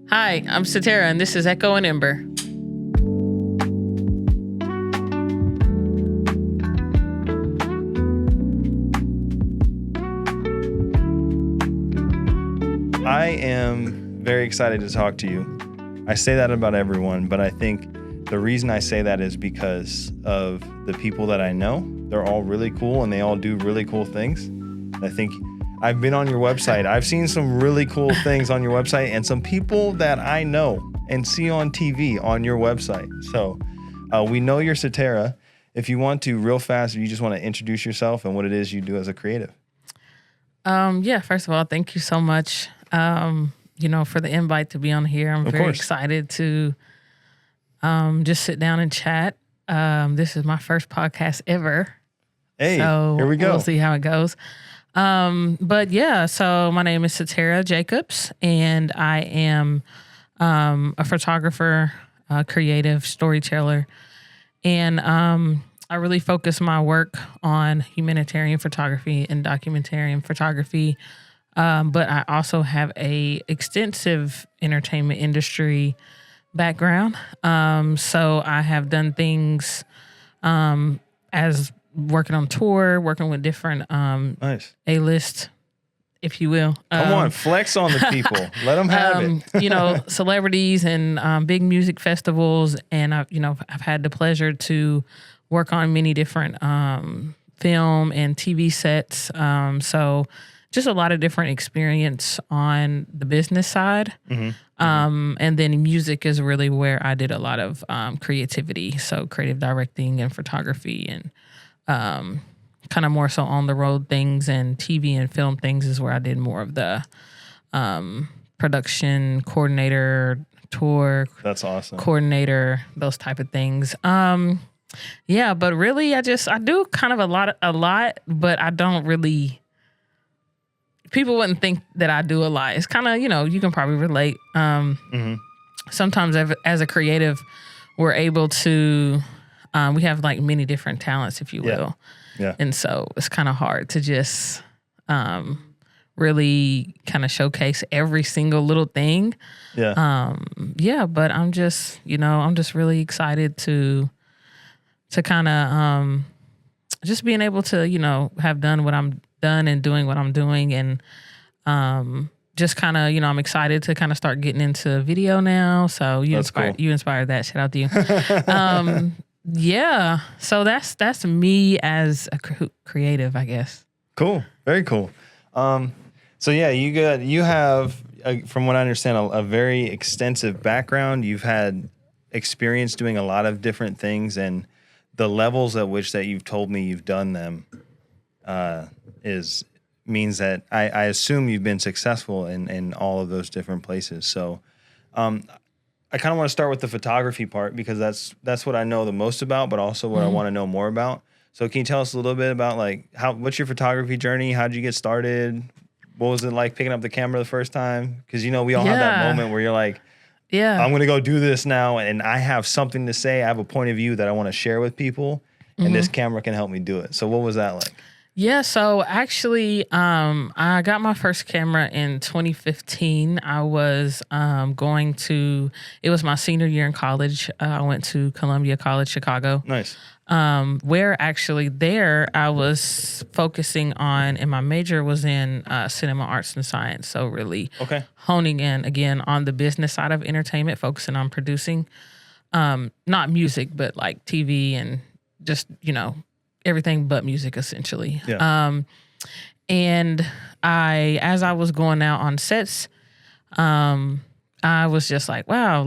Hi, I'm 𝐶𝐸𝐺, and this is 𝐬𝐻𝐭 and Ember. I am very excited to talk to you. I say that about everyone, but I think the reason I say that is because of the people that I know. They're all really cool and they all do really cool things. I think I've been on your website. I've seen some really cool things on your website and some people that I know and see on TV on your website. So we know you're 𝐶𝐸𝐺. If you want to, real fast, you just want to introduce yourself and what it is you do as a creative. Yeah, first of all, thank you so much, for the invite to be on here. I'm very excited to just sit down and chat. This is my first podcast ever. Hey, so here we go. We'll see how it goes. But yeah, so my name is 𝐶𝐸𝐺, and I am a photographer, creative storyteller, and I really focus my work on humanitarian photography and documentarian photography. But I also have a extensive entertainment industry background. So I have done things as working on tour, working with different A-list, if you will. Come on, flex on the people. Let them have it. Celebrities and big music festivals. And I've had the pleasure to work on many different film and TV sets. So just a lot of different experience on the business side. Mm-hmm. And then music is really where I did a lot of creativity. So creative directing and photography and kind of more so on the road things, and TV and film things is where I did more of the production coordinator, tour. That's awesome. Coordinator, those type of things. Yeah, but really I do kind of a lot, but I don't really, people wouldn't think that I do a lot. It's kind of, you can probably relate. Sometimes as a creative, we're able to, we have like many different talents, if you will. Yeah. And so it's kind of hard to just really kind of showcase every single little thing. Yeah. But I'm just really excited to kind of just being able to, have done what I'm done and doing what I'm doing. And just kind of, I'm excited to kind of start getting into video now. So you inspired that. Shout out to you. Yeah. So that's me as a creative, I guess. Cool. Very cool. So yeah, you have, from what I understand, a very extensive background. You've had experience doing a lot of different things, and the levels at which that you've told me you've done them means that I assume you've been successful in all of those different places. So I kind of want to start with the photography part because that's what I know the most about, but also what I want to know more about. So can you tell us a little bit about what's your photography journey? How did you get started? What was it like picking up the camera the first time? Because we all have that moment where you're like, yeah, I'm going to go do this now, and I have something to say. I have a point of view that I want to share with people, and this camera can help me do it. So what was that like? Yeah, so actually, I got my first camera in 2015. I was it was my senior year in college. I went to Columbia College, Chicago. Nice. Where actually there I was focusing on, and my major was in cinema, arts, and science. So really honing in, again, on the business side of entertainment, focusing on producing, not music, but like TV and just, everything but music, essentially. Yeah. And as I was going out on sets, I was just like, wow,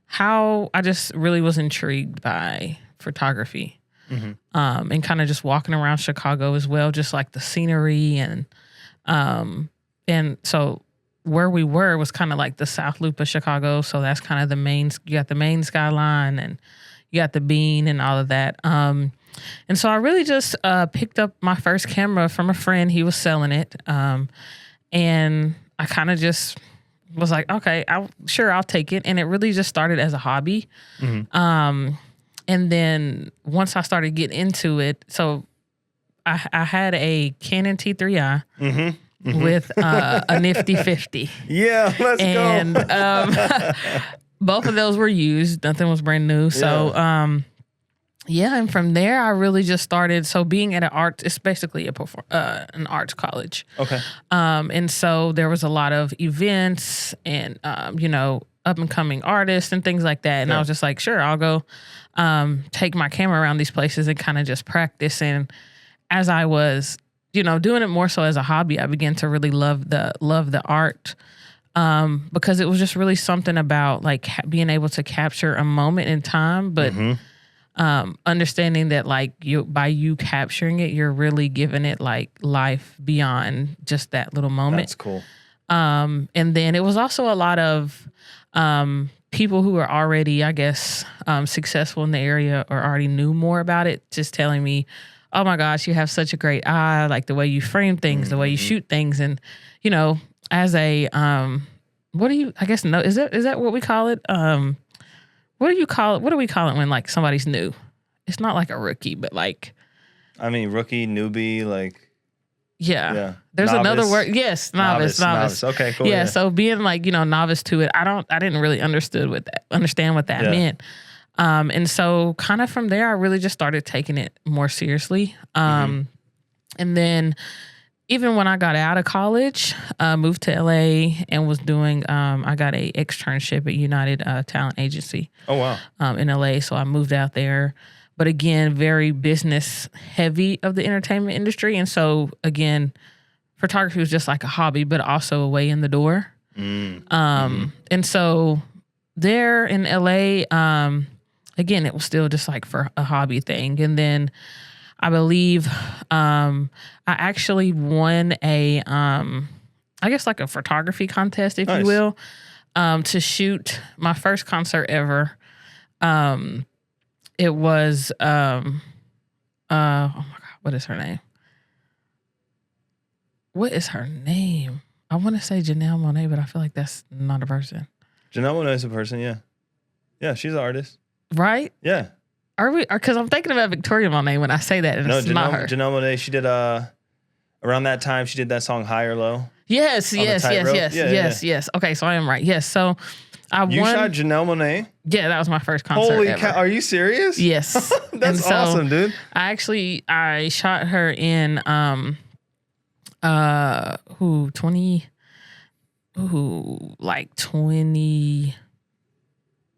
how I just really was intrigued by photography. And kind of just walking around Chicago as well, just like the scenery and so where we were was kind of like the South Loop of Chicago. So that's kind of you got the main skyline and you got the Bean and all of that. And so I really just picked up my first camera from a friend. He was selling it. And I kind of just was like, okay, I'll take it. And it really just started as a hobby. And then once I started getting into it, so I had a Canon T3i. with a nifty 50. Yeah, let's and, go. Both of those were used. Nothing was brand new. So, and from there, I really just started. So being at it's basically an arts college. Okay. And so there was a lot of events and, up and coming artists and things like that. And I was just like, sure, I'll go take my camera around these places and kind of just practice. And as I was, doing it more so as a hobby, I began to really love the art. Because it was just really something about like being able to capture a moment in time, but understanding that like by you capturing it, you're really giving it like life beyond just that little moment. That's cool. And then it was also a lot of people who were already, I guess, successful in the area or already knew more about it, just telling me, oh my gosh, you have such a great eye, like the way you frame things, the way you shoot things. And, as a, what do you, I guess, no, is that what we call it? What do you call it? What do we call it when like somebody's new? It's not like a rookie, but like. I mean, rookie, newbie, like. Yeah. There's novice. Another word. Yes. Novice. Okay, cool. Yeah. So being like, novice to it, I didn't really understand what that meant. And so kind of from there, I really just started taking it more seriously. And then even when I got out of college, moved to LA and was doing, I got a externship at United Talent Agency. Oh, wow. In LA. So I moved out there. But again, very business heavy of the entertainment industry. And so again, photography was just like a hobby, but also a way in the door. And so there in LA, again, it was still just like for a hobby thing. And then I believe I actually won I guess like a photography contest, if you will, to shoot my first concert ever. It was, oh my God, what is her name? What is her name? I want to say Janelle Monáe, but I feel like that's not a person. Janelle Monáe is a person, yeah. Yeah, she's an artist. Right? Yeah. Are we? Because I'm thinking about Victoria Monet when I say that, and it's not her. Janelle Monáe, she did, around that time, she did that song High or Low. Yes. Okay, so I am right. Yes, so I won. You shot Janelle Monáe? Yeah, that was my first concert Holy ever. cow, are you serious? Yes. That's awesome, dude. I shot her in, 20,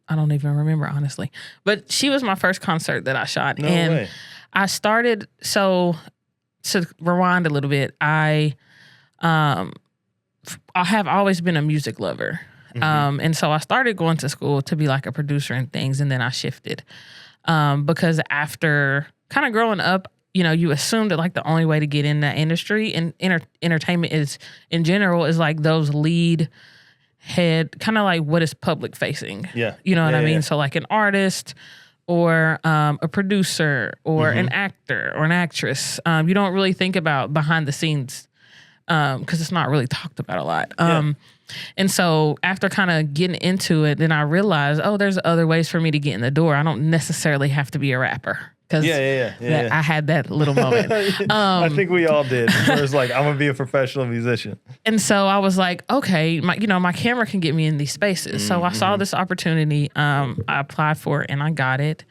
I don't even remember, honestly. But she was my first concert that I shot. No way. I started, so to rewind a little bit, I have always been a music lover. And so I started going to school to be like a producer and things, and then I shifted. Because after kind of growing up, you assume that like the only way to get in that industry and entertainment is, in general, is like those lead head, kind of like what is public facing. Yeah. You know what I mean? Yeah. So like an artist or a producer or an actor or an actress. You don't really think about behind the scenes because it's not really talked about a lot. And so after kind of getting into it, then I realized, there's other ways for me to get in the door. I don't necessarily have to be a rapper. Because I had that little moment. I think we all did. It was like, I'm going to be a professional musician. And so I was like, okay, my camera can get me in these spaces. So I saw this opportunity. I applied for it and I got it.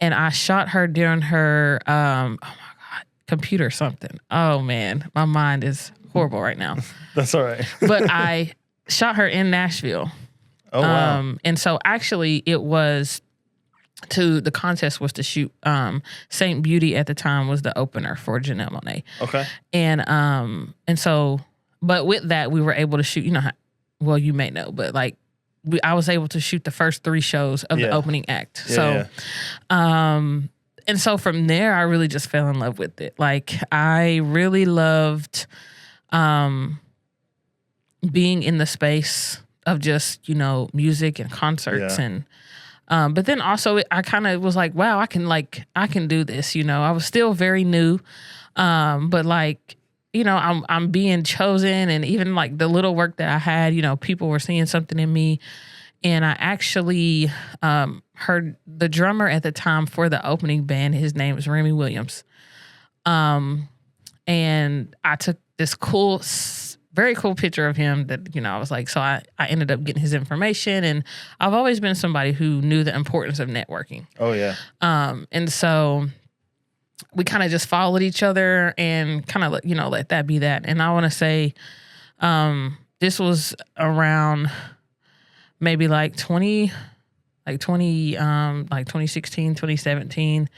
And I shot her during her, oh my God, computer something. Oh man, my mind is horrible right now. That's all right. But I shot her in Nashville. Oh, wow. And so actually the contest was to shoot Saint Beauty at the time was the opener for Janelle Monáe. Okay. And so, but with that, we were able to shoot, you may know, but like I was able to shoot the first 3 shows of the opening act. And so from there, I really just fell in love with it. Like I really loved being in the space of just, music and concerts and but then also I kind of was like, wow, I can do this. I was still very new. But like, I'm being chosen, and even like the little work that I had, people were seeing something in me. And I actually heard the drummer at the time for the opening band. His name is Remy Williams. And I took this cool very cool picture of him that, I was like, so I ended up getting his information, and I've always been somebody who knew the importance of networking. Oh yeah. And so we kind of just followed each other and kind of, let that be that. And I want to say, this was around maybe like 2016, 2017.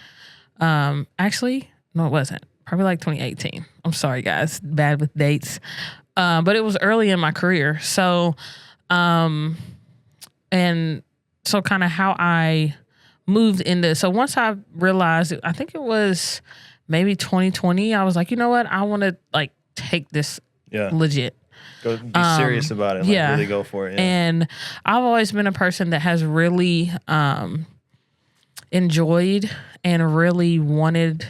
Actually, no, it wasn't. Probably like 2018. I'm sorry, guys. Bad with dates. But it was early in my career. So, and so kind of how I moved into, so once I realized, I think it was maybe 2020, I was like, you know what? I want to like take this legit. Go be serious about it. Like, really go for it. Yeah. And I've always been a person that has really enjoyed and really wanted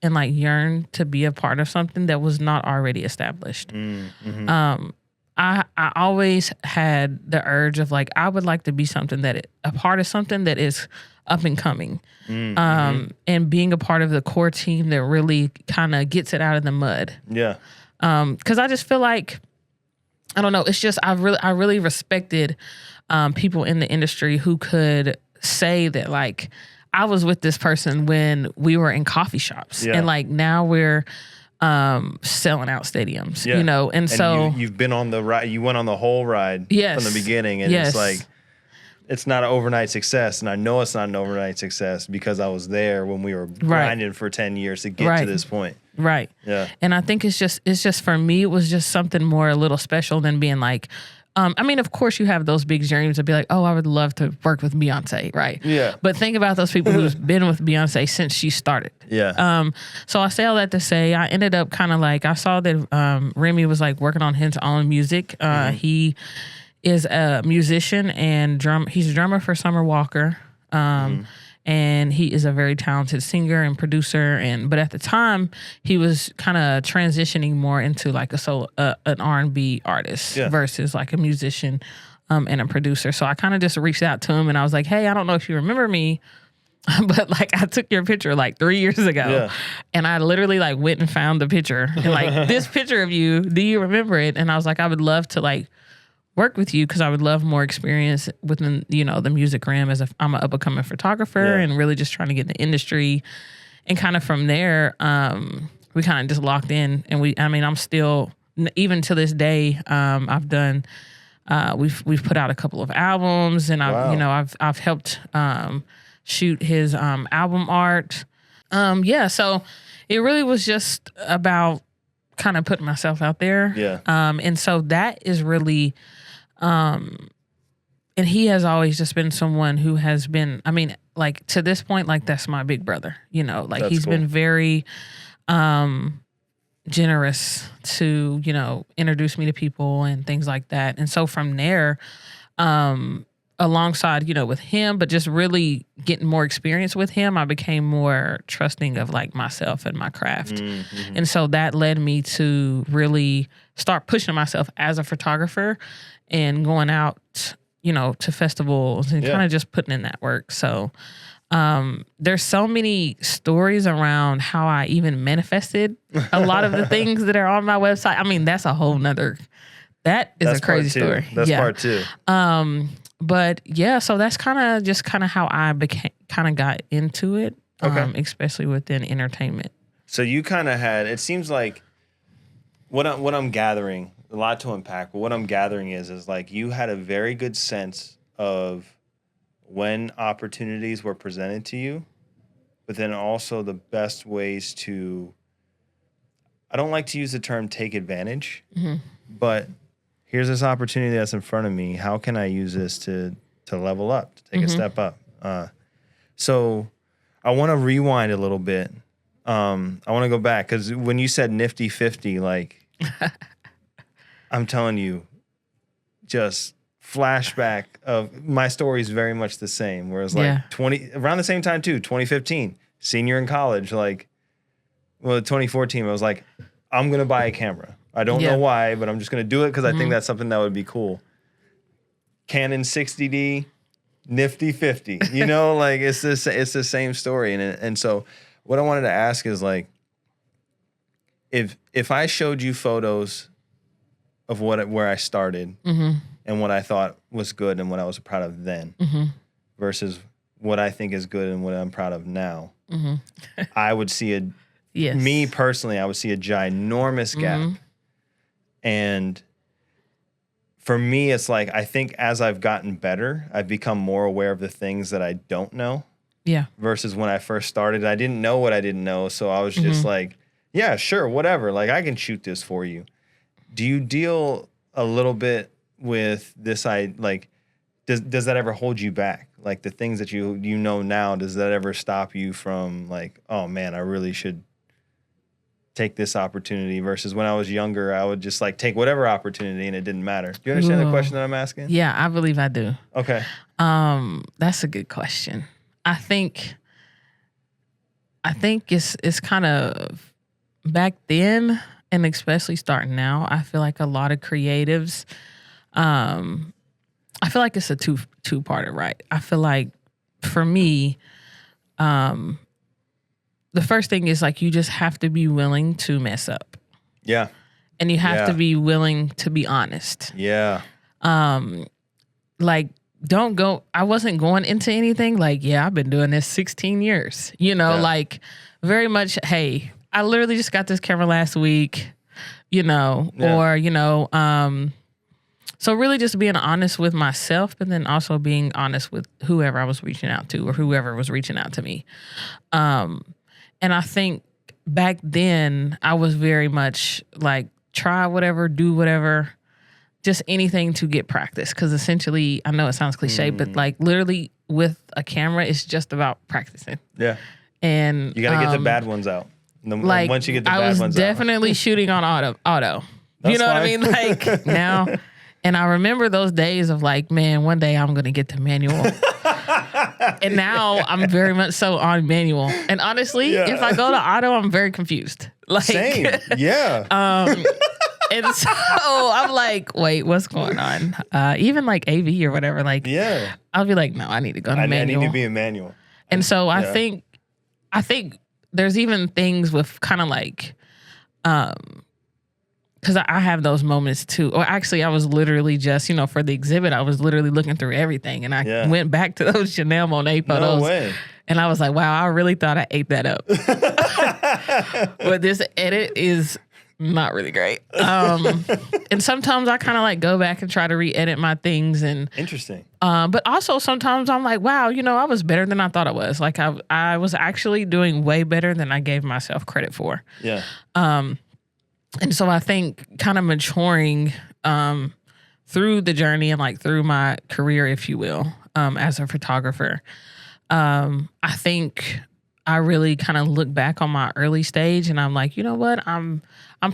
and like yearned to be a part of something that was not already established. I always had the urge of like, I would like to be something a part of something that is up and coming. And being a part of the core team that really kind of gets it out of the mud. Yeah. Cause I just feel like, I don't know. It's just I really respected people in the industry who could say that like I was with this person when we were in coffee shops, and like now we're selling out stadiums, And so you've been on the ride. You went on the whole ride from the beginning, and it's like it's not an overnight success. And I know it's not an overnight success because I was there when we were grinding for 10 years to get to this point. Right. Yeah. And I think it's just for me, it was just something more a little special than being like, I mean, of course you have those big dreams to be like, oh, I would love to work with Beyonce. Right. Yeah. But think about those people who's been with Beyonce since she started. Yeah. So I say all that to say, I ended up kind of like, I saw that Remy was like working on his own music. He is a musician and he's a drummer for Summer Walker. And he is a very talented singer and producer. But at the time, he was kind of transitioning more into like an R&B artist versus like a musician and a producer. So I kind of just reached out to him and I was like, hey, I don't know if you remember me, but like I took your picture like 3 years ago, and I literally like went and found the picture and like this picture of you. Do you remember it? And I was like, I would love to like work with you because I would love more experience within, the music realm as I'm an up-and-coming photographer and really just trying to get in the industry. And kind of from there, we kind of just locked in. And I'm still, even to this day, I've done, we've put out a couple of albums, and I've helped shoot his album art. So it really was just about kind of putting myself out there. Yeah. And so that is really, and he has always just been someone who has been, like to this point, like that's my big brother, like he's been very, generous to, introduce me to people and things like that. And so from there, alongside, with him, but just really getting more experience with him, I became more trusting of like myself and my craft. And so that led me to really start pushing myself as a photographer and going out, to festivals and kind of just putting in that work. So there's so many stories around how I even manifested a lot of the things that are on my website. That's a whole nother, that's a crazy story. That's part two. But yeah, so that's kind of how I got into it, especially within entertainment. So you kind of had, it seems like what I'm gathering, a lot to unpack, but what I'm gathering is like you had a very good sense of when opportunities were presented to you, but then also the best ways to, I don't like to use the term take advantage, but here's this opportunity that's in front of me. How can I use this to level up, to take a step up? So I want to rewind a little bit. I want to go back because when you said nifty 50, like I'm telling you, just flashback of my story is very much the same. Whereas like around the same time too, 2015, senior in college, 2014, I was like, I'm going to buy a camera. I don't know why, but I'm just going to do it because I think that's something that would be cool. Canon 60D, nifty 50, it's the same story. And so what I wanted to ask is like, if I showed you photos where I started and what I thought was good and what I was proud of then versus what I think is good and what I'm proud of now, I would see me personally, I would see a ginormous gap. And for me, it's like, I think as I've gotten better, I've become more aware of the things that I don't know. Yeah. Versus when I first started, I didn't know what I didn't know. So I was just like, yeah, sure, whatever. Like, I can shoot this for you. Do you deal a little bit with this? Does that ever hold you back? Like the things that you know now, does that ever stop you from like, oh man, I really should take this opportunity versus when I was younger, I would just like take whatever opportunity and it didn't matter. Do you understand the question that I'm asking? Yeah, I believe I do. Okay. That's a good question. I think it's kind of back then and especially starting now, I feel like a lot of creatives, I feel like it's a two-parter, right? I feel like for me, the first thing is like you just have to be willing to mess up. Yeah. And you have to be willing to be honest. Yeah. Like don't go, I wasn't going into anything like, yeah, I've been doing this 16 years, like very much, hey, I literally just got this camera last week, or, so really just being honest with myself, but then also being honest with whoever I was reaching out to or whoever was reaching out to me. And I think back then I was very much like, try whatever, do whatever, just anything to get practice. Because essentially, I know it sounds cliche, but like literally with a camera, it's just about practicing. Yeah. And you got to get the bad ones out. Like once you get the bad ones I was definitely shooting on auto. That's you know fine. what I mean? Like now, and I remember those days of like, man, one day I'm going to get to manual. And now I'm very much so on manual. And honestly, if I go to auto, I'm very confused. Like, same. Yeah. And so I'm like, wait, what's going on? Even like AV or whatever, like, I'll be like, no, I need to go to manual. I need to be a manual. And so I think there's even things with kind of like, because I have those moments too. Or actually, I was literally just, for the exhibit, I was literally looking through everything. And I went back to those Janelle Monáe photos. No way. And I was like, wow, I really thought I ate that up. But this edit is not really great. And sometimes I kind of like go back and try to re-edit my things. And interesting. But also sometimes I'm like, wow, I was better than I thought I was. Like I was actually doing way better than I gave myself credit for. Yeah. And so I think kind of maturing through the journey and like through my career, if you will, as a photographer, I think I really kind of look back on my early stage and I'm like, you know what? I'm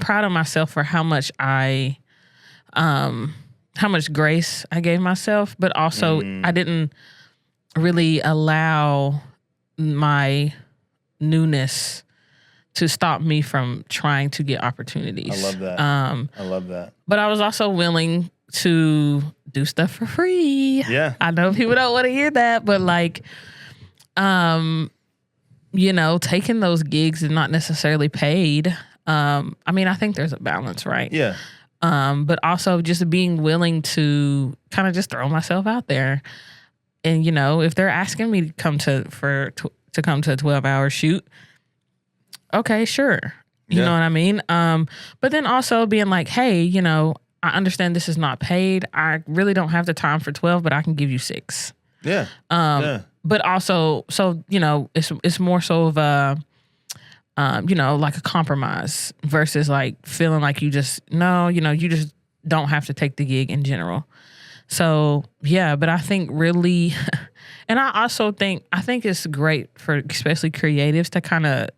proud of myself for how much how much grace I gave myself, but also I didn't really allow my newness to stop me from trying to get opportunities. I love that. I love that. But I was also willing to do stuff for free. Yeah. I know people don't want to hear that, but like, taking those gigs and not necessarily paid. I mean, I think there's a balance, right? Yeah. But also just being willing to kind of just throw myself out there. And, if they're asking me to come to a 12-hour shoot, okay, sure. You know what I mean? But then also being like, hey, I understand this is not paid. I really don't have the time for 12, but I can give you 6. Yeah. But also, so, it's more so of a, like a compromise versus like feeling like you just don't have to take the gig in general. So, yeah, but I think really, and I also think it's great for especially creatives to kind of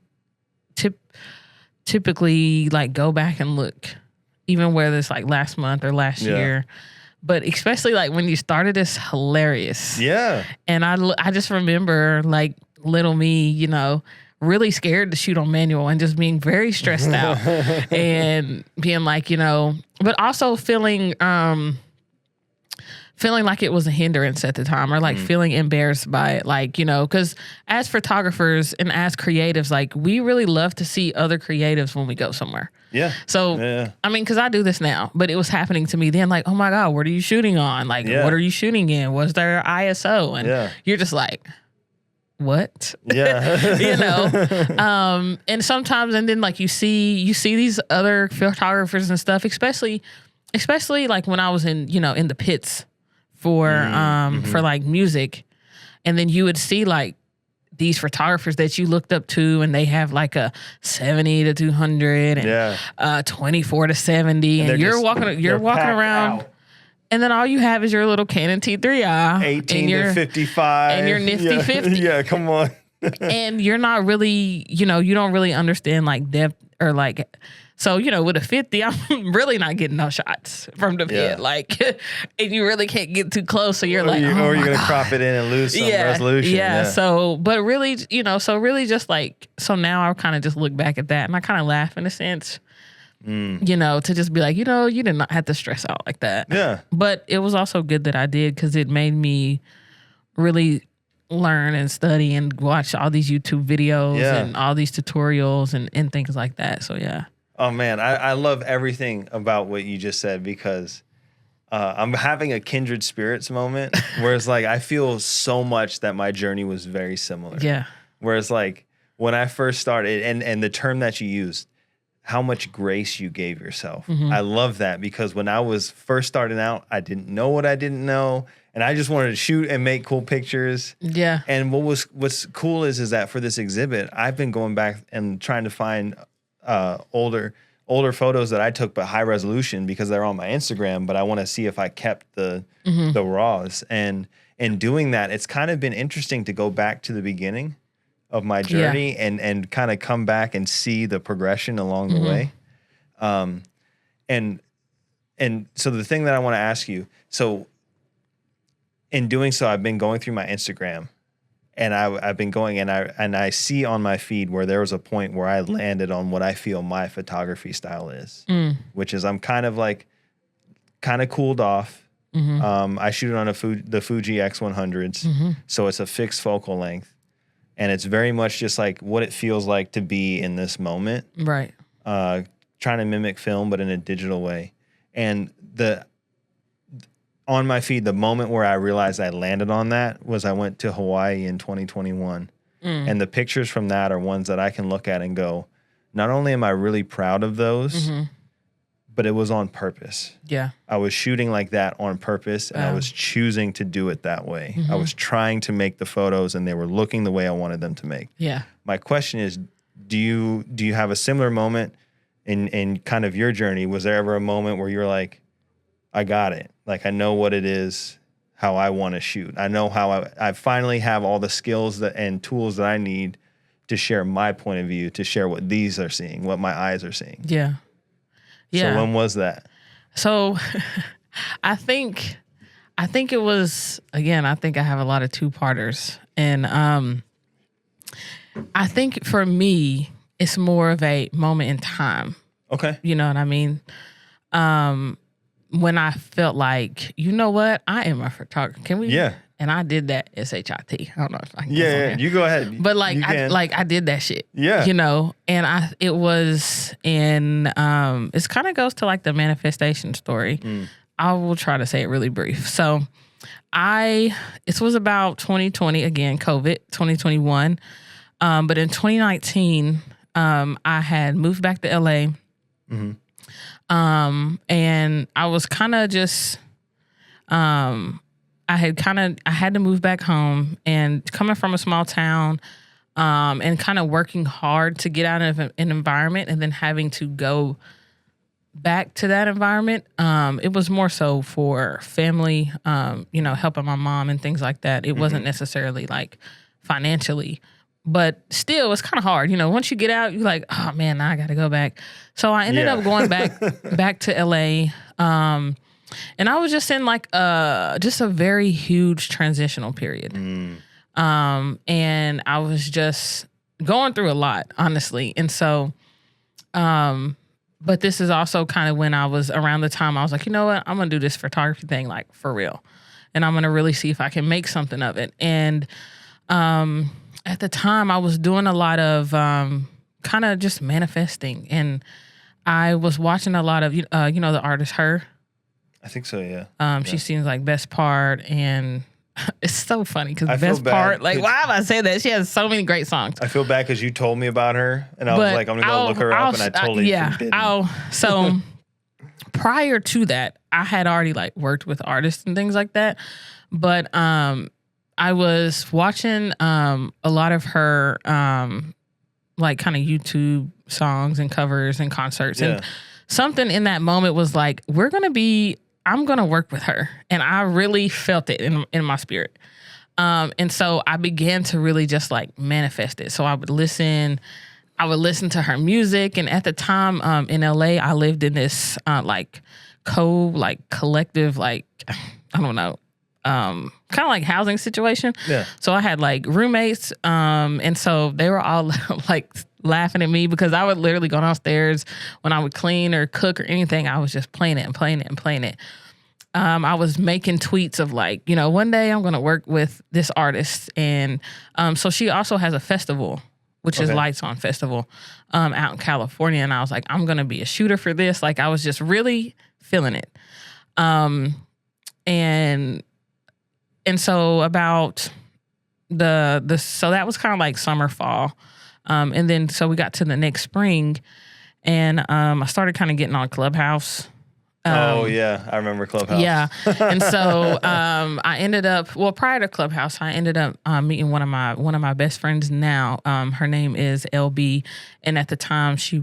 typically like go back and look, even whether it's like last month or last year. But especially like when you started, it's hilarious. Yeah. And I just remember like little me, really scared to shoot on manual and just being very stressed out and being like, but also feeling feeling like it was a hindrance at the time, or like feeling embarrassed by it. Like, you know, because as photographers and as creatives, like we really love to see other creatives when we go somewhere. Yeah. So, I mean, because I do this now, but it was happening to me then, like, oh my God, what are you shooting on? Like, what are you shooting in? Was there ISO? And you're just like, what? Yeah. You know? And sometimes, and then like you see these other photographers and stuff, especially like when I was in, you know, in the pits for like music, and then you would see like these photographers that you looked up to, and they have like a 70 to 200 and 24 to 70, and you're walking around out. And then all you have is your little Canon T3i, 18 to 55, and your nifty 50. Yeah, come on. And you're not really, you know, you don't really understand like depth or like. So, you know, with a 50, I'm really not getting no shots from the pit. Like, and you really can't get too close. So you're like, or you're going to crop it in and lose some resolution. Yeah. So, but really, you know, so really just like, so now I kind of just look back at that and I kind of laugh in a sense, you know, to just be like, you know, you did not have to stress out like that. Yeah. But it was also good that I did, because it made me really learn and study and watch all these YouTube videos and all these tutorials and things like that. So, yeah. Oh, man, I love everything about what you just said, because I'm having a kindred spirits moment where it's like I feel so much that my journey was very similar. Yeah. Whereas like when I first started, and the term that you used, how much grace you gave yourself. I love that, because when I was first starting out, I didn't know what I didn't know. And I just wanted to shoot and make cool pictures. Yeah. And what's cool is that for this exhibit, I've been going back and trying to find older photos that I took, but high resolution, because they're on my Instagram, but I want to see if I kept the raws. And in doing that, it's kind of been interesting to go back to the beginning of my journey and kind of come back and see the progression along the way. And so the thing that I want to ask you, so in doing so, I've been going through my Instagram. And I've been going, and I see on my feed where there was a point where I landed on what I feel my photography style is, which is I'm kind of cooled off. I shoot it on the Fuji X100s, so it's a fixed focal length, and it's very much just like what it feels like to be in this moment. Right. Trying to mimic film, but in a digital way. And on my feed, the moment where I realized I landed on that was I went to Hawaii in 2021. And the pictures from that are ones that I can look at and go, not only am I really proud of those, but it was on purpose. Yeah. I was shooting like that on purpose, and I was choosing to do it that way. I was trying to make the photos, and they were looking the way I wanted them to make. Yeah. My question is, do you have a similar moment in kind of your journey? Was there ever a moment where you're like, I got it. Like, I know what it is, how I want to shoot. I know how I finally have all the skills and tools that I need to share my point of view, to share what these are seeing, what my eyes are seeing. Yeah. Yeah. So when was that? So I think it was, again, I think I have a lot of two-parters. And I think for me, it's more of a moment in time. Okay. You know what I mean? When I felt like, you know what, I am a photographer. Can we? Yeah. And I did that SHIT. I don't know if I can. Yeah, you go ahead. But like, I did that shit. Yeah. You know, and it was in, it kind of goes to like the manifestation story. I will try to say it really brief. So it was about 2020, again, COVID, 2021. But in 2019, I had moved back to LA. And I was kind of just, I had to move back home, and coming from a small town, and kind of working hard to get out of an environment and then having to go back to that environment. It was more so for family, you know, helping my mom and things like that. It wasn't necessarily like financially. But still, it's kind of hard. You know, once you get out, you're like, oh, man, now I got to go back. So I ended up going back to L.A., and I was just in like just a very huge transitional period. And I was just going through a lot, honestly. And so, but this is also kind of when I was around the time I was like, you know what, I'm going to do this photography thing like for real. and I'm going to really see if I can make something of it. And at the time, I was doing a lot of kind of just manifesting, and I was watching a lot of, the artist Her. I think so, yeah. She seems like Best Part, and it's so funny because Best Part, like, why have I said that? She has so many great songs. I feel bad because you told me about her, and I was like, I'm going to go look her up, and I totally didn't. So prior to that, I had already like worked with artists and things like that, but I was watching a lot of her like kind of YouTube songs and covers and concerts, and something in that moment was like, I'm going to work with her. And I really felt it in my spirit. And so I began to really just like manifest it. So I would listen to her music. And at the time in LA, I lived in this collective, I don't know, kind of like housing situation. Yeah. So I had like roommates. And so they were all like laughing at me because I would literally go downstairs when I would clean or cook or anything. I was just playing it. I was making tweets of like, one day I'm going to work with this artist. And so she also has a festival, which is Lights On Festival out in California. And I was like, I'm going to be a shooter for this. Like I was just really feeling it. And so about so that was kind of like summer, fall. And then, so we got to the next spring, and I started kind of getting on Clubhouse. I remember Clubhouse. Yeah. And so I ended up, prior to Clubhouse, I ended up meeting one of my best friends now. Her name is LB. And at the time she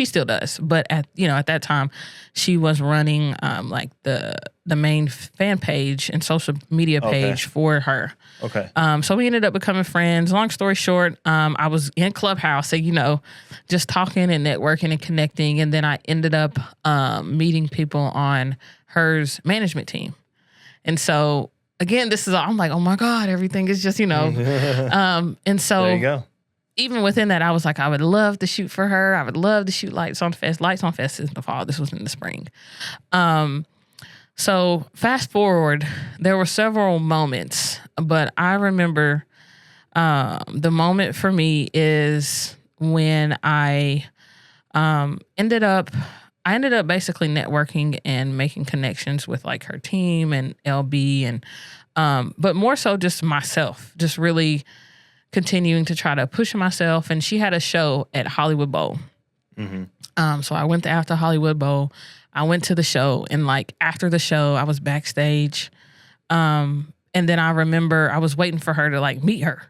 still does, but at that time she was running like the main fan page and social media page for her. Okay. So we ended up becoming friends. Long story short, I was in Clubhouse, so, just talking and networking and connecting. And then I ended up meeting people on hers management team. And so again, I'm like, oh my God, everything is just, and so there you go. Even within that, I was like, I would love to shoot for her. I would love to shoot Lights On Fest. Lights On Fest is in the fall. This was in the spring. So fast forward, there were several moments, but I remember the moment for me is when I ended up basically networking and making connections with like her team and LB, and but more so just myself, just really continuing to try to push myself. And she had a show at Hollywood Bowl. Mm-hmm. So I went after Hollywood Bowl. I went to the show, and like after the show, I was backstage. And then I remember I was waiting for her to like meet her.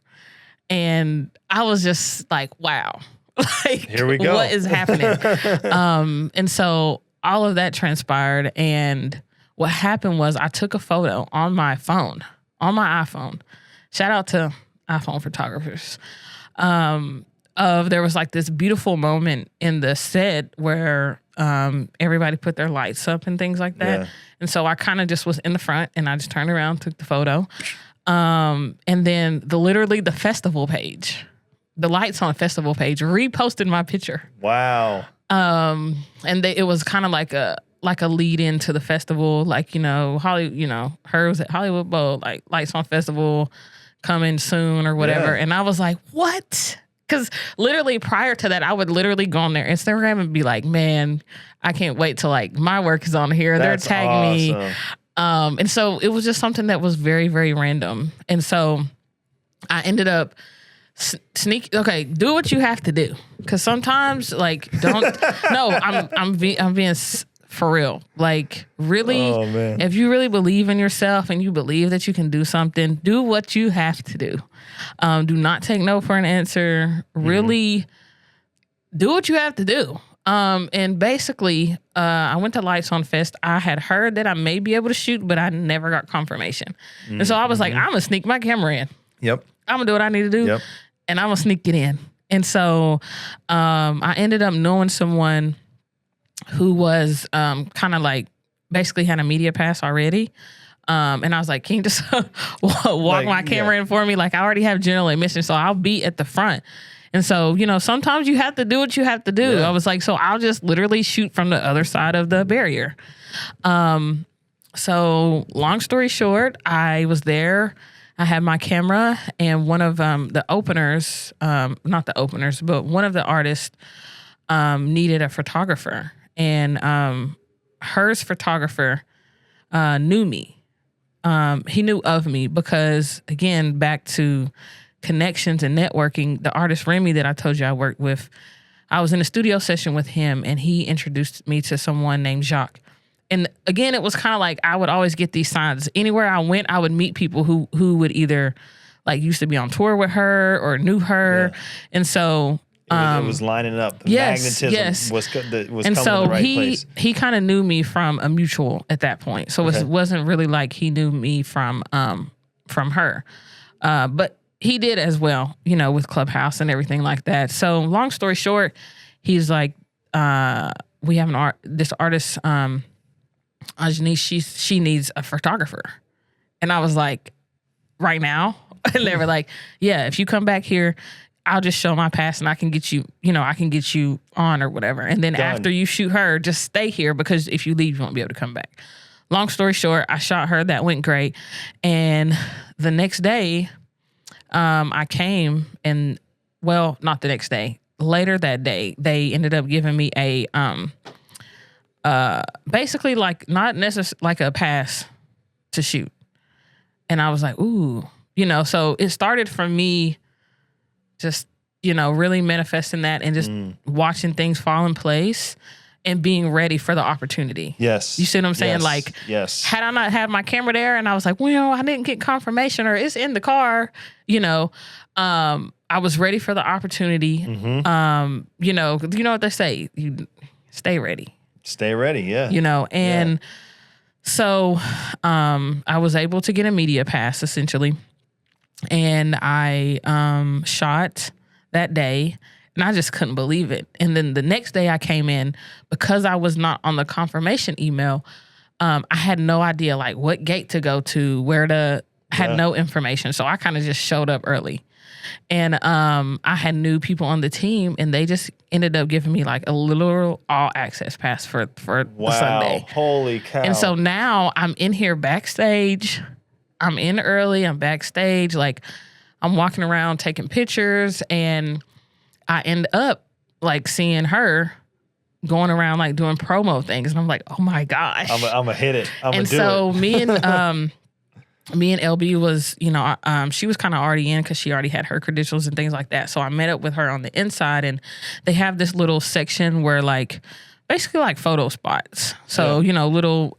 And I was just like, wow, like, here we go. What is happening? And so all of that transpired. And what happened was I took a photo on my phone, on my iPhone. Shout out to iPhone photographers. There was like this beautiful moment in the set where everybody put their lights up and things like that. Yeah. And so I kind of just was in the front, and I just turned around, took the photo. And then literally the festival page, the Lights On Festival page, reposted my picture. Wow. And it was kind of like a lead into the festival, like, her was at Hollywood Bowl, like Lights On Festival coming soon or whatever. Yeah. And I was like, what? Because literally prior to that, I would literally go on their Instagram and be like, man, I can't wait till like my work is on here. They're tagging me. And so it was just something that was very, very random. And so I ended up do what you have to do. Because sometimes like, I'm being for real. Like really, if you really believe in yourself and you believe that you can do something, do what you have to do. Do not take no for an answer. Really do what you have to do. And basically, I went to Lights On Fest. I had heard that I may be able to shoot, but I never got confirmation. And so I was like, I'm going to sneak my camera in. Yep. I'm going to do what I need to do. Yep. And I'm going to sneak it in. And so I ended up knowing someone who was kind of like basically had a media pass already. And I was like, can you just walk my camera in for me? Like, I already have general admission, so I'll be at the front. And so, sometimes you have to do what you have to do. Yeah. I was like, so I'll just literally shoot from the other side of the barrier. So long story short, I was there. I had my camera, and one of the openers, not the openers, but one of the artists needed a photographer, and hers photographer knew me. He knew of me because, again, back to connections and networking, the artist Remy that I told you I worked with, I was in a studio session with him, and he introduced me to someone named Jacques. And again, it was kind of like I would always get these signs. Anywhere I went, I would meet people who would either like used to be on tour with her or knew her. Yeah. And so it was lining up. The magnetism was coming to the right place. He kind of knew me from a mutual at that point. So it wasn't really like he knew me from her. But he did as well, you know, with Clubhouse and everything like that. So long story short, he's like, we have this artist, 𝐬𝐮𝐬𝐜, she needs a photographer. And I was like, right now? And they were like, yeah, if you come back here, I'll just show my pass and I can get you, I can get you on or whatever. And then after you shoot her, just stay here because if you leave, you won't be able to come back. Long story short, I shot her. That went great. And the next day, I came and, well, not the next day. Later that day, they ended up giving me a basically like not necessarily like a pass to shoot. And I was like, ooh, so it started from me just, really manifesting that and just watching things fall in place and being ready for the opportunity. Yes. You see what I'm saying? Yes. Had I not had my camera there and I was like, well, I didn't get confirmation or it's in the car, I was ready for the opportunity. Mm-hmm. You know what they say, you stay ready. Stay ready, yeah. And so I was able to get a media pass essentially. And I shot that day and I just couldn't believe it. And then the next day I came in because I was not on the confirmation email. I had no idea like what gate to go to, had no information. So I kind of just showed up early. And I had new people on the team and they just ended up giving me like a literal all access pass for the Sunday. Holy cow. And so now I'm in here backstage. I'm in early, I'm backstage, like I'm walking around taking pictures and I end up like seeing her going around like doing promo things. And I'm like, oh my gosh. I'm gonna hit it. And so me and LB was, she was kind of already in because she already had her credentials and things like that. So I met up with her on the inside and they have this little section where like, basically like photo spots. So, little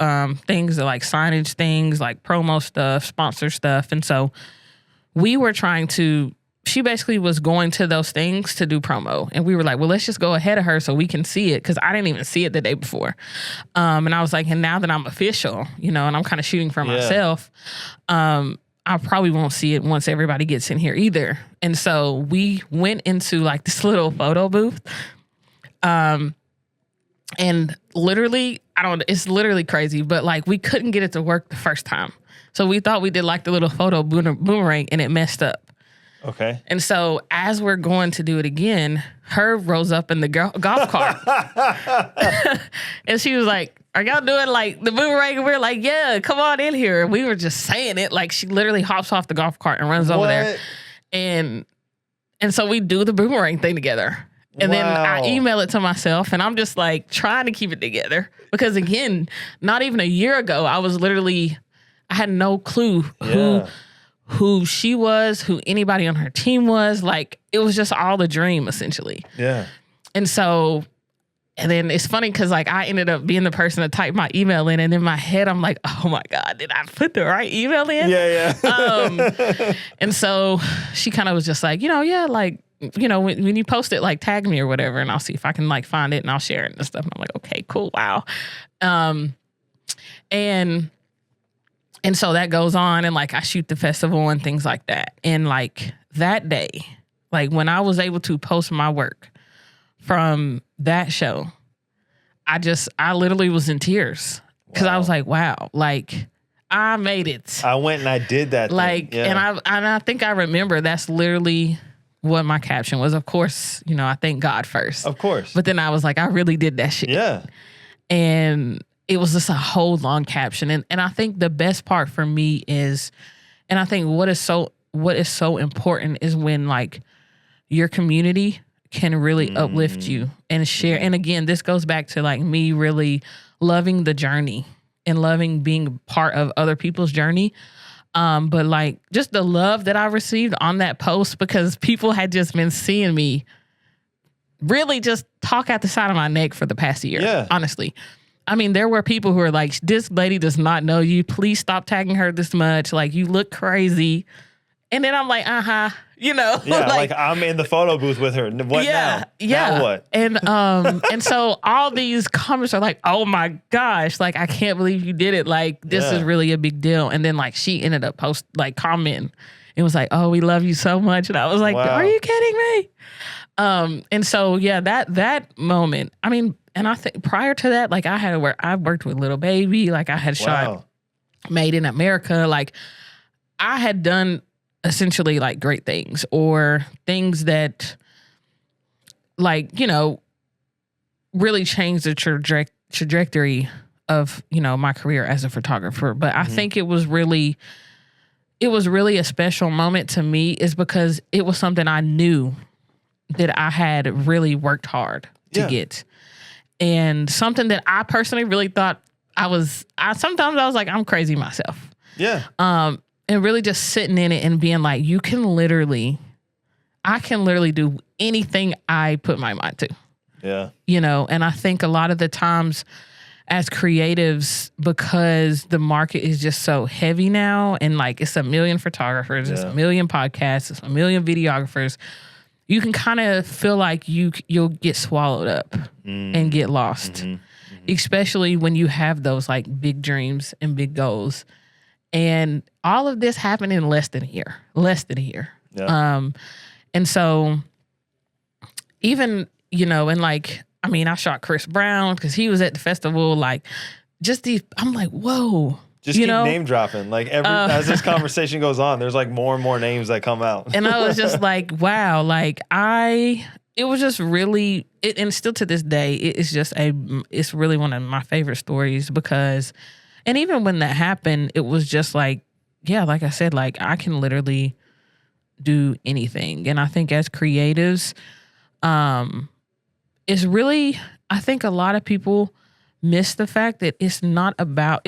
things that like signage things, like promo stuff, sponsor stuff. And so we were she basically was going to those things to do promo. And we were like, well, let's just go ahead of her so we can see it. Cause I didn't even see it the day before. And I was like, and now that I'm official, and I'm kind of shooting for myself, I probably won't see it once everybody gets in here either. And so we went into like this little photo booth. And literally, it's literally crazy, but like we couldn't get it to work the first time. So we thought we did like the little photo boomerang and it messed up. Okay. And so as we're going to do it again, Herb rose up in the golf cart. And she was like, are y'all doing like the boomerang? And we're like, yeah, come on in here. And we were just saying it. Like she literally hops off the golf cart and runs over there. And so we do the boomerang thing together. And then I email it to myself and I'm just like trying to keep it together because again, not even a year ago, I had no clue who she was, who anybody on her team was. Like it was just all a dream essentially. Yeah. And so, and then it's funny because like I ended up being the person to type my email in and in my head, I'm like, oh my God, did I put the right email in? Yeah. And so she kind of was just like, when you post it, like tag me or whatever, and I'll see if I can like find it and I'll share it and stuff. And I'm like, okay, cool, wow. And so that goes on and like I shoot the festival and things like that. And like that day, like when I was able to post my work from that show, I literally was in tears because I was like, wow, like I made it. I went and I did that. Like, and I think I remember that's literally what my caption was. Of course, I thank God first. Of course. But then I was like, I really did that shit. Yeah. And it was just a whole long caption. And I think the best part for me is, and I think what is so important is when like your community can really uplift you and share. And again, this goes back to like me really loving the journey and loving being part of other people's journey. But like just the love that I received on that post, because people had just been seeing me really just talk out the side of my neck for the past year, honestly. I mean, there were people who were like, this lady does not know you. Please stop tagging her this much. Like, you look crazy. And then I'm like, you know. Yeah, like I'm in the photo booth with her. What now? Yeah. Now what? And so all these comments are like, oh my gosh, like, I can't believe you did it. Like, this is really a big deal. And then like she ended up commenting. It was like, oh, we love you so much. And I was like, are you kidding me? And so, yeah, that moment, I mean, and I think prior to that, like I worked with Little Baby, like I had shot Made in America. Like I had done essentially like great things, or things that like, you know, really changed the trajectory of, you know, my career as a photographer. But I think it was really a special moment to me, is because it was something I knew that I had really worked hard to get. And something that I personally really thought sometimes I was like, I'm crazy myself. Yeah. And really just sitting in it and being like, I can literally do anything I put my mind to. Yeah. You know, and I think a lot of the times as creatives, because the market is just so heavy now, and like it's a million photographers, it's a million podcasts, it's a million videographers, you can kind of feel like you'll get swallowed up and get lost, especially when you have those like big dreams and big goals. And all of this happened in less than a year. Yeah. And so even, you know, and like, I mean, I shot Chris Brown because he was at the festival, like just I'm like, whoa. Just keep name dropping. Like as this conversation goes on, there's like more and more names that come out. And I was just like, wow, like it was just really, and still to this day, it's really one of my favorite stories, because, and even when that happened, it was just like, yeah, like I said, like I can literally do anything. And I think as creatives, it's really, I think a lot of people miss the fact that it's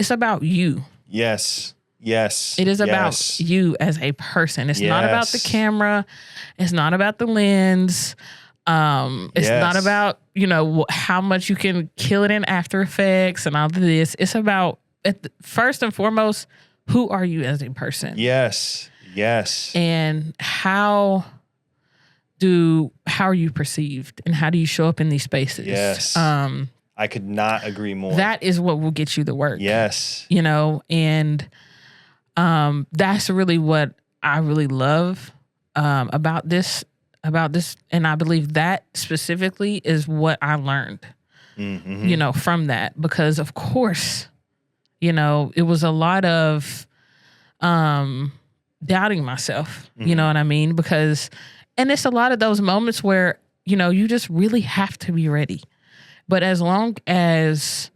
about you. Yes. It is about you as a person. It's not about the camera. It's not about the lens. It's not about, you know, how much you can kill it in After Effects and all of this. It's about, first and foremost, who are you as a person? Yes. And how are you perceived, and how do you show up in these spaces? Yes. I could not agree more. That is what will get you the work. Yes. You know, and that's really what I really love about this. And I believe that specifically is what I learned, you know, from that. Because of course, you know, it was a lot of doubting myself, you know what I mean? And it's a lot of those moments where, you know, you just really have to be ready. But as long as,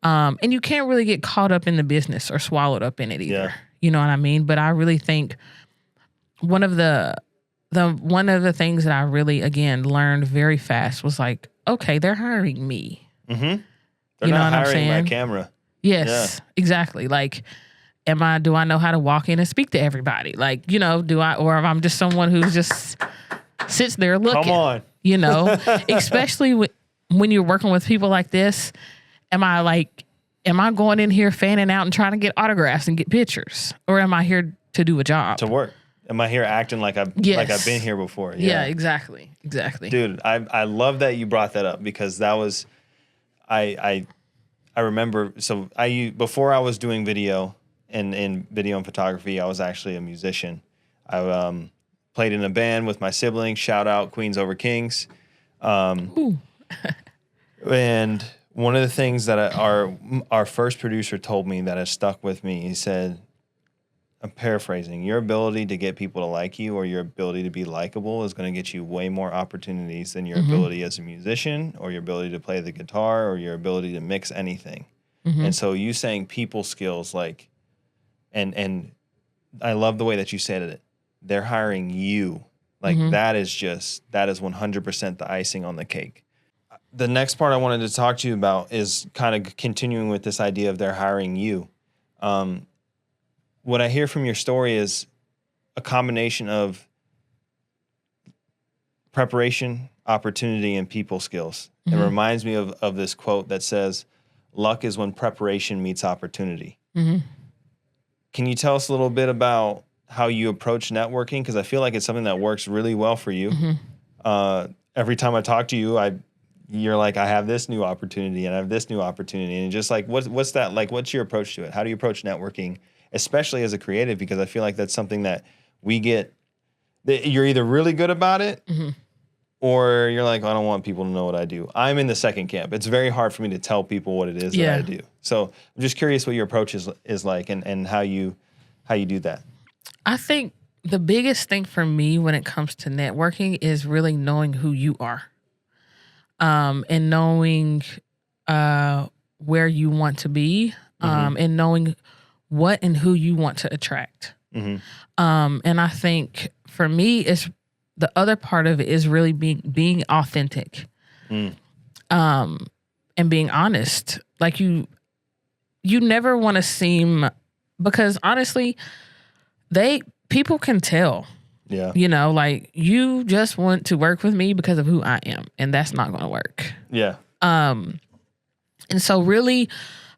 and you can't really get caught up in the business or swallowed up in it either. Yeah. You know what I mean? But I really think one of the things that I really, again, learned very fast was like, okay, they're hiring me. They're not hiring my camera. Yes, exactly. Like, do I know how to walk in and speak to everybody? Like, you know, or if I'm just someone who just sits there looking. Come on. You know, especially when you're working with people like this, am I going in here fanning out and trying to get autographs and get pictures? Or am I here to do a job? To work. Am I here acting like I've been here before? Yeah, exactly. Dude, I love that you brought that up, because that was, I remember, so before I was doing video and video and photography, I was actually a musician. I played in a band with my siblings, shout out Queens Over Kings. And one of the things that our first producer told me that has stuck with me, he said, I'm paraphrasing, your ability to get people to like you, or your ability to be likable, is going to get you way more opportunities than your ability as a musician, or your ability to play the guitar, or your ability to mix anything. And so you saying people skills, like, and I love the way that you said it. They're hiring you. Like that is 100% the icing on the cake. The next part I wanted to talk to you about is kind of continuing with this idea of they're hiring you. What I hear from your story is a combination of preparation, opportunity, and people skills. It reminds me of this quote that says, luck is when preparation meets opportunity. Can you tell us a little bit about how you approach networking? Because I feel like it's something that works really well for you. Every time I talk to you, you're like, I have this new opportunity and I have this new opportunity. And just like, what's that like? What's your approach to it? How do you approach networking, especially as a creative? Because I feel like that's something that we get, that you're either really good about it or you're like, I don't want people to know what I do. I'm in the second camp. It's very hard for me to tell people what it is that I do. So I'm just curious what your approach is like and how you do that. I think the biggest thing for me when it comes to networking is really knowing who you are, and knowing where you want to be, and knowing what and who you want to attract. And I think for me, it's the other part of it is really being authentic, and being honest. Like you never want to seem, because honestly, people can tell. Yeah. You know, like you just want to work with me because of who I am, and that's not going to work. Yeah. And so really,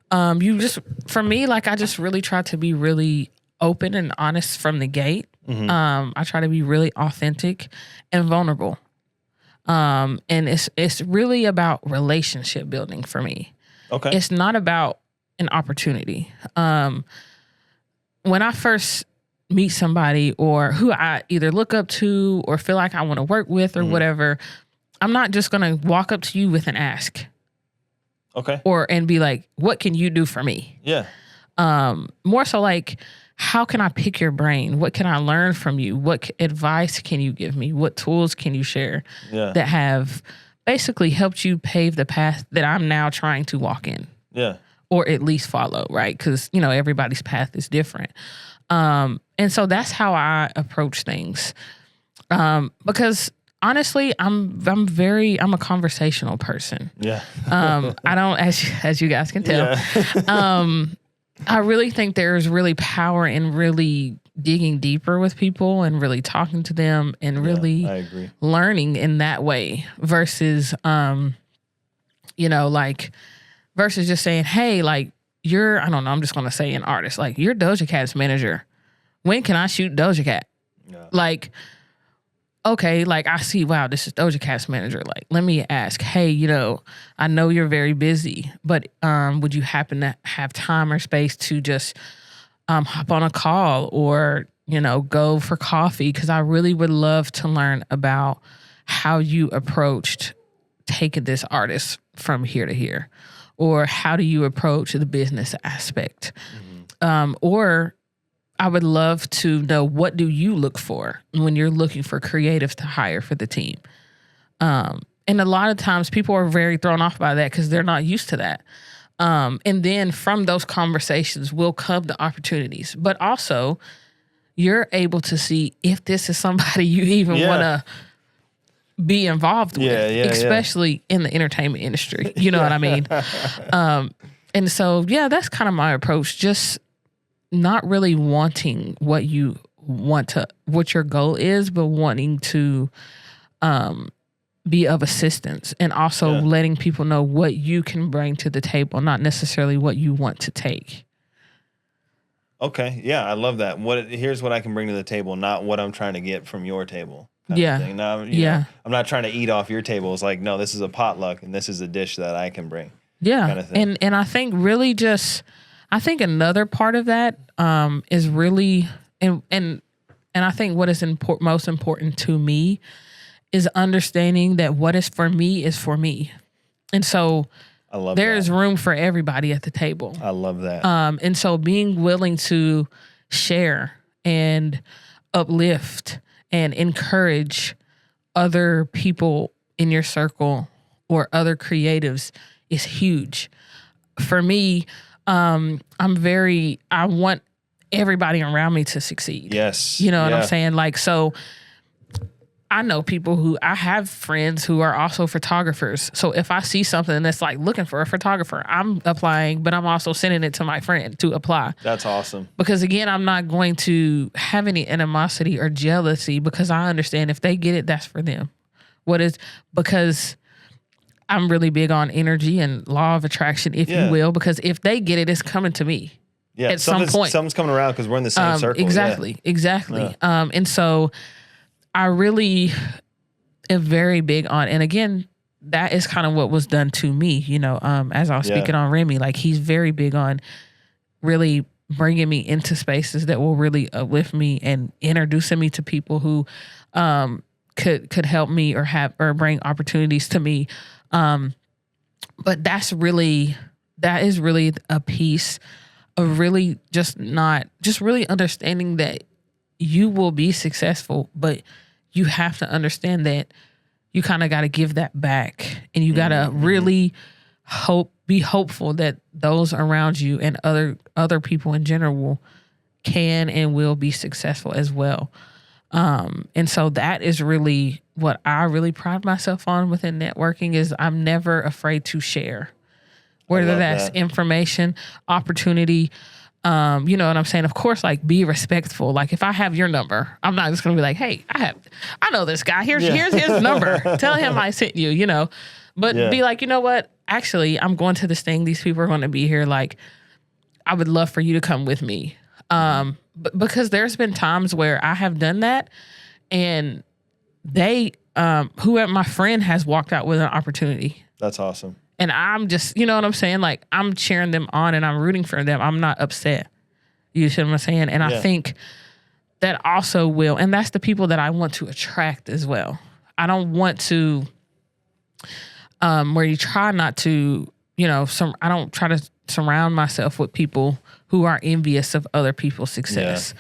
for me, like I just really try to be really open and honest from the gate. I try to be really authentic and vulnerable. And it's really about relationship building for me. Okay. It's not about an opportunity. When I first meet somebody or who I either look up to or feel like I want to work with or whatever, I'm not just going to walk up to you with an ask. Okay. And be like, what can you do for me? Yeah. More so like, how can I pick your brain? What can I learn from you? What advice can you give me? What tools can you share that have basically helped you pave the path that I'm now trying to walk in? Yeah. Or at least follow, right? Because, you know, everybody's path is different. And so that's how I approach things. Because honestly, I'm a conversational person. Yeah. I don't, as you guys can tell, I really think there's really power in really digging deeper with people and really talking to them and really learning in that way versus, you know, like, versus just saying, hey, like I don't know, I'm just going to say an artist, like you're Doja Cat's manager. When can I shoot Doja Cat? Yeah. Like, okay, like I see, wow, this is Doja Cat's manager. Like, let me ask, hey, you know, I know you're very busy, but would you happen to have time or space to just hop on a call or, you know, go for coffee? Because I really would love to learn about how you approached taking this artist from here to here, or how do you approach the business aspect, or I would love to know, what do you look for when you're looking for creatives to hire for the team? And a lot of times people are very thrown off by that because they're not used to that. And then from those conversations will come the opportunities. But also, you're able to see if this is somebody you even want to be involved with, especially in the entertainment industry. You know what I mean? And so, yeah, that's kind of my approach. Just not really wanting what your goal is, but wanting to be of assistance, and also letting people know what you can bring to the table, not necessarily what you want to take. Okay. Yeah, I love that. Here's what I can bring to the table, not what I'm trying to get from your table. Now, you know, I'm not trying to eat off your table. It's like, no, this is a potluck and this is a dish that I can bring. Yeah. Kind of thing. And I think really I think another part of that is really, and I think what is most important to me is understanding that what is for me is for me. And so there is room for everybody at the table. I love that. And so being willing to share and uplift and encourage other people in your circle or other creatives is huge. for me, I want everybody around me to succeed. Yes. You know what I'm saying? Like, so I know people I have friends who are also photographers. So if I see something that's like looking for a photographer, I'm applying, but I'm also sending it to my friend to apply. That's awesome. Because again, I'm not going to have any animosity or jealousy because I understand if they get it, that's for them. Because I'm really big on energy and law of attraction, if you will, because if they get it, it's coming to me. Yeah. At some point. Something's coming around because we're in the same circle. Exactly. Yeah. And so I really am very big on, and again, that is kind of what was done to me, you know, as I was speaking on Remy, like he's very big on really bringing me into spaces that will really uplift me and introducing me to people who could help me or bring opportunities to me. But that is really a piece of really just really understanding that you will be successful, but you have to understand that you kind of got to give that back, and you got to really be hopeful that those around you and other people in general can and will be successful as well. And so that is really what I really pride myself on within networking is I'm never afraid to share, whether that's information, opportunity. You know what I'm saying? Of course, like be respectful. Like if I have your number, I'm not just gonna be like, hey, I know this guy. Here's his number. Tell him I sent you, you know. But be like, you know what? Actually, I'm going to this thing. These people are going to be here. Like, I would love for you to come with me. Because there's been times where I have done that, and whoever my friend has walked out with an opportunity. That's awesome. And I'm just, you know what I'm saying? Like, I'm cheering them on and I'm rooting for them. I'm not upset. You see what I'm saying? And I think that also will, and that's the people that I want to attract as well. I don't want to, where you try not to, you know, I don't try to surround myself with people who are envious of other people's success.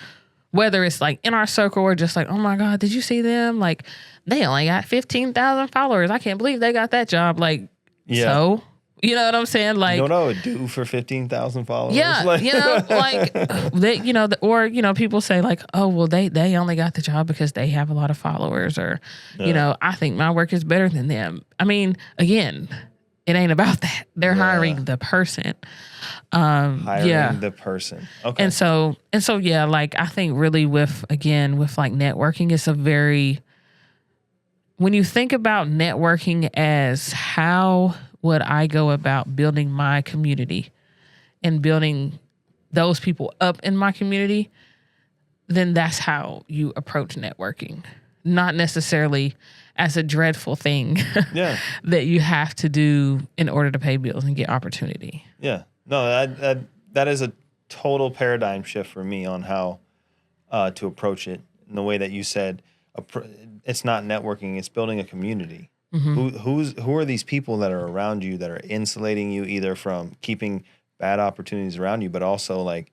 Whether it's like in our circle or just like, oh my God, did you see them? Like, they only got 15,000 followers. I can't believe they got that job. Like, so, you know what I'm saying? Like, you know what I would do for 15,000 followers? Yeah, like, you know, like they, you know, or, you know, people say like, oh, well, they only got the job because they have a lot of followers, or, you know, I think my work is better than them. I mean, again, it ain't about that. They're hiring the person. Hiring the person. Okay. And so, yeah, like I think really with like networking, it's when you think about networking as how would I go about building my community and building those people up in my community, then that's how you approach networking. Not necessarily as a dreadful thing that you have to do in order to pay bills and get opportunity. Yeah. No, that is a total paradigm shift for me on how to approach it. In the way that you said, it's not networking, it's building a community. Who are these people that are around you that are insulating you either from keeping bad opportunities around you, but also like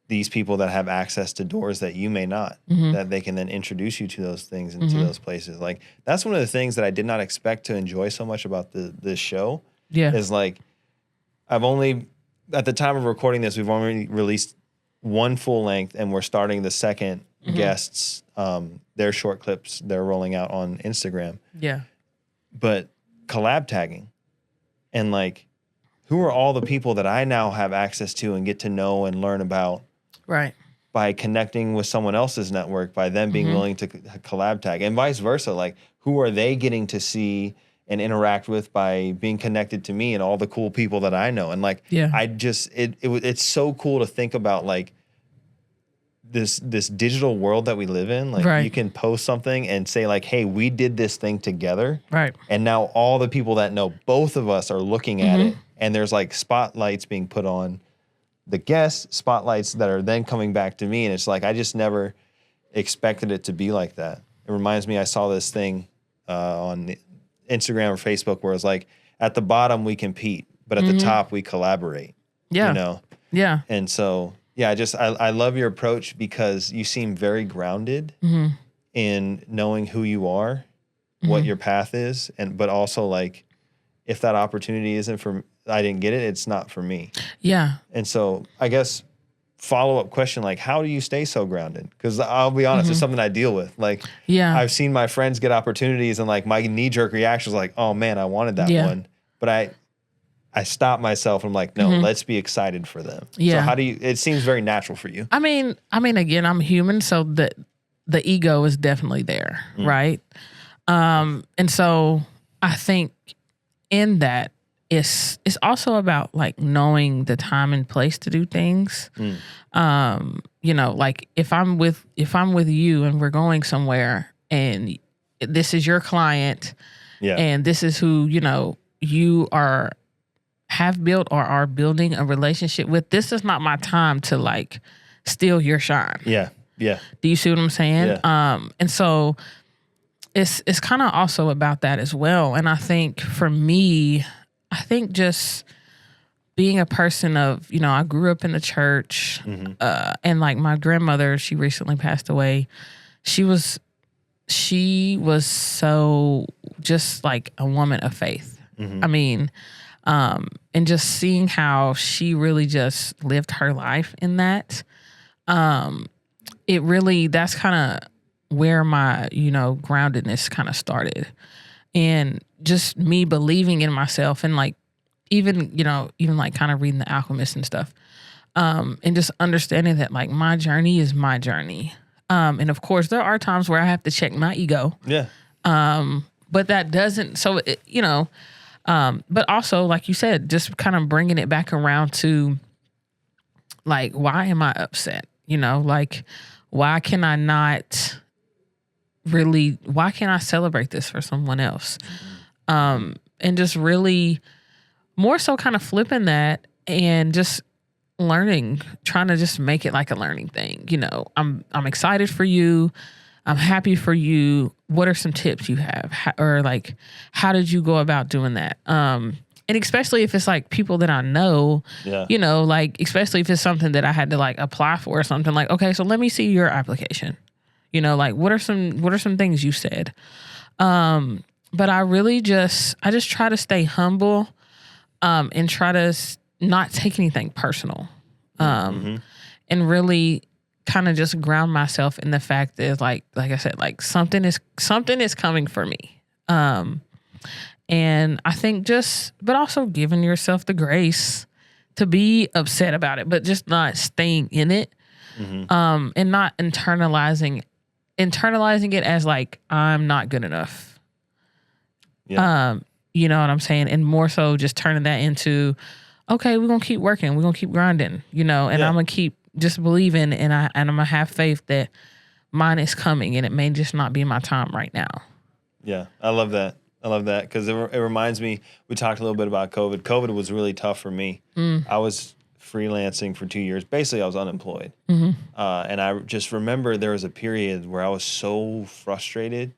these people that have access to doors that you may not, that they can then introduce you to those things and to those places. Like that's one of the things that I did not expect to enjoy so much about this show. Is like, at the time of recording this, we've already released one full length and we're starting the second guests, their short clips they're rolling out on Instagram. Yeah. But collab tagging and like, who are all the people that I now have access to and get to know and learn about by connecting with someone else's network, by them being willing to collab tag, and vice versa. Like, who are they getting to see and interact with by being connected to me and all the cool people that I know? And like, it's so cool to think about like this digital world that we live in. Like you can post something and say like, hey, we did this thing together. And now all the people that know both of us are looking at it, and there's like spotlights being put on the guests, spotlights that are then coming back to me. And it's like, I just never expected it to be like that. It reminds me, I saw this thing on Instagram or Facebook where it's like, at the bottom we compete, but at the top we collaborate. You know? And so, I love your approach because you seem very grounded in knowing who you are, what your path is, but also like, if that opportunity isn't for I didn't get it, it's not for me. Yeah. And so I guess follow-up question, like, how do you stay so grounded? Because I'll be honest, it's something I deal with. Like, I've seen my friends get opportunities and like my knee-jerk reaction is like, oh man, I wanted that one. But I stop myself. I'm like, no, let's be excited for them. So how do you, it seems very natural for you. I mean, again, I'm human. So the ego is definitely there. Right. And so I think in that it's also about like knowing the time and place to do things. You know, like if I'm with you and we're going somewhere and this is your client and this is who, you know, you have built or are building a relationship with, this is not my time to like steal your shine. Yeah. Yeah. Do you see what I'm saying? Yeah. And so it's kind of also about that as well. And I think for me, I think just being a person of, you know, I grew up in the church and like my grandmother, she recently passed away. She was so just like a woman of faith. I mean, and just seeing how she really just lived her life in that, it really, that's kind of where my, you know, groundedness kind of started. And just me believing in myself and like, even like kind of reading The Alchemist and stuff. And just understanding that like my journey is my journey. And of course there are times where I have to check my ego. Yeah. But that doesn't, so it, you know, but also, like you said, just kind of bringing it back around to, like, why am I upset? You know, like, why can I celebrate this for someone else? And just really more so kind of flipping that and just learning, trying to just make it like a learning thing. You know, I'm excited for you. I'm happy for you. What are some tips you have? Or like, how did you go about doing that? And especially if it's like people that I know, you know, like, especially if it's something that I had to like apply for or something, like, okay, so let me see your application. You know, like, what are some things you said? But I just try to stay humble, and try to not take anything personal. And really kind of just ground myself in the fact that like I said, like something is coming for me. And I think but also giving yourself the grace to be upset about it, but just not staying in it. And not internalizing it as like, I'm not good enough. You know what I'm saying? And more so just turning that into, okay, we're going to keep working. We're going to keep grinding, you know, and I'm going to keep just believing and I'm going to have faith that mine is coming and it may just not be my time right now. Yeah. I love that. Because it reminds me, we talked a little bit about COVID. COVID was really tough for me. I was freelancing for 2 years. Basically, I was unemployed. And I just remember there was a period where I was so frustrated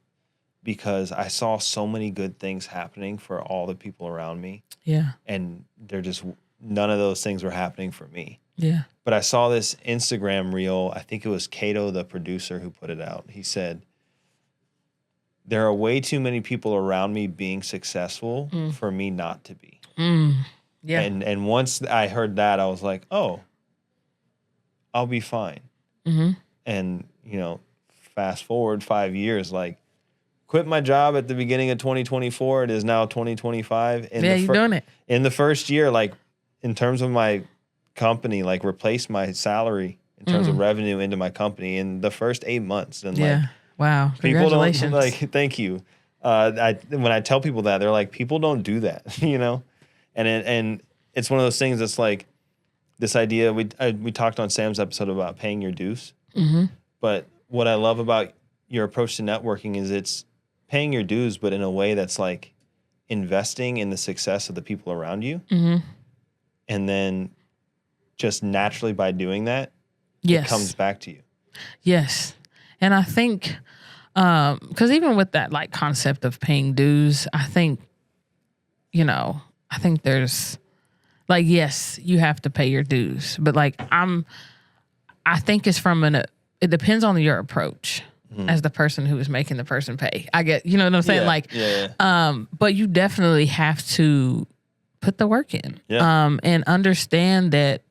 because I saw so many good things happening for all the people around me. Yeah. And none of those things were happening for me. Yeah. But I saw this Instagram reel. I think it was 𝐃𝐨, the producer, who put it out. He said, there are way too many people around me being successful for me not to be. Yeah. And once I heard that, I was like, oh, I'll be fine. And, you know, fast forward 5 years, like, quit my job at the beginning of 2024. It is now 2025. You're doing it. In the first year, like, in terms of my company, like, replaced my salary in terms of revenue into my company in the first 8 months. And like, wow, congratulations. People don't, like, thank you. When I tell people that, they're like, people don't do that, you know? And it's one of those things that's like this idea, we talked on Sam's episode about paying your dues. But what I love about your approach to networking is it's paying your dues, but in a way that's like investing in the success of the people around you. And then just naturally by doing that, it comes back to you. Yes. And I think, because even with that like concept of paying dues, I think, you know, I think there's like, yes, you have to pay your dues, but like I think it's it depends on your approach as the person who is making the person pay. I get, you know what I'm saying? But you definitely have to put the work in. Yeah. And understand that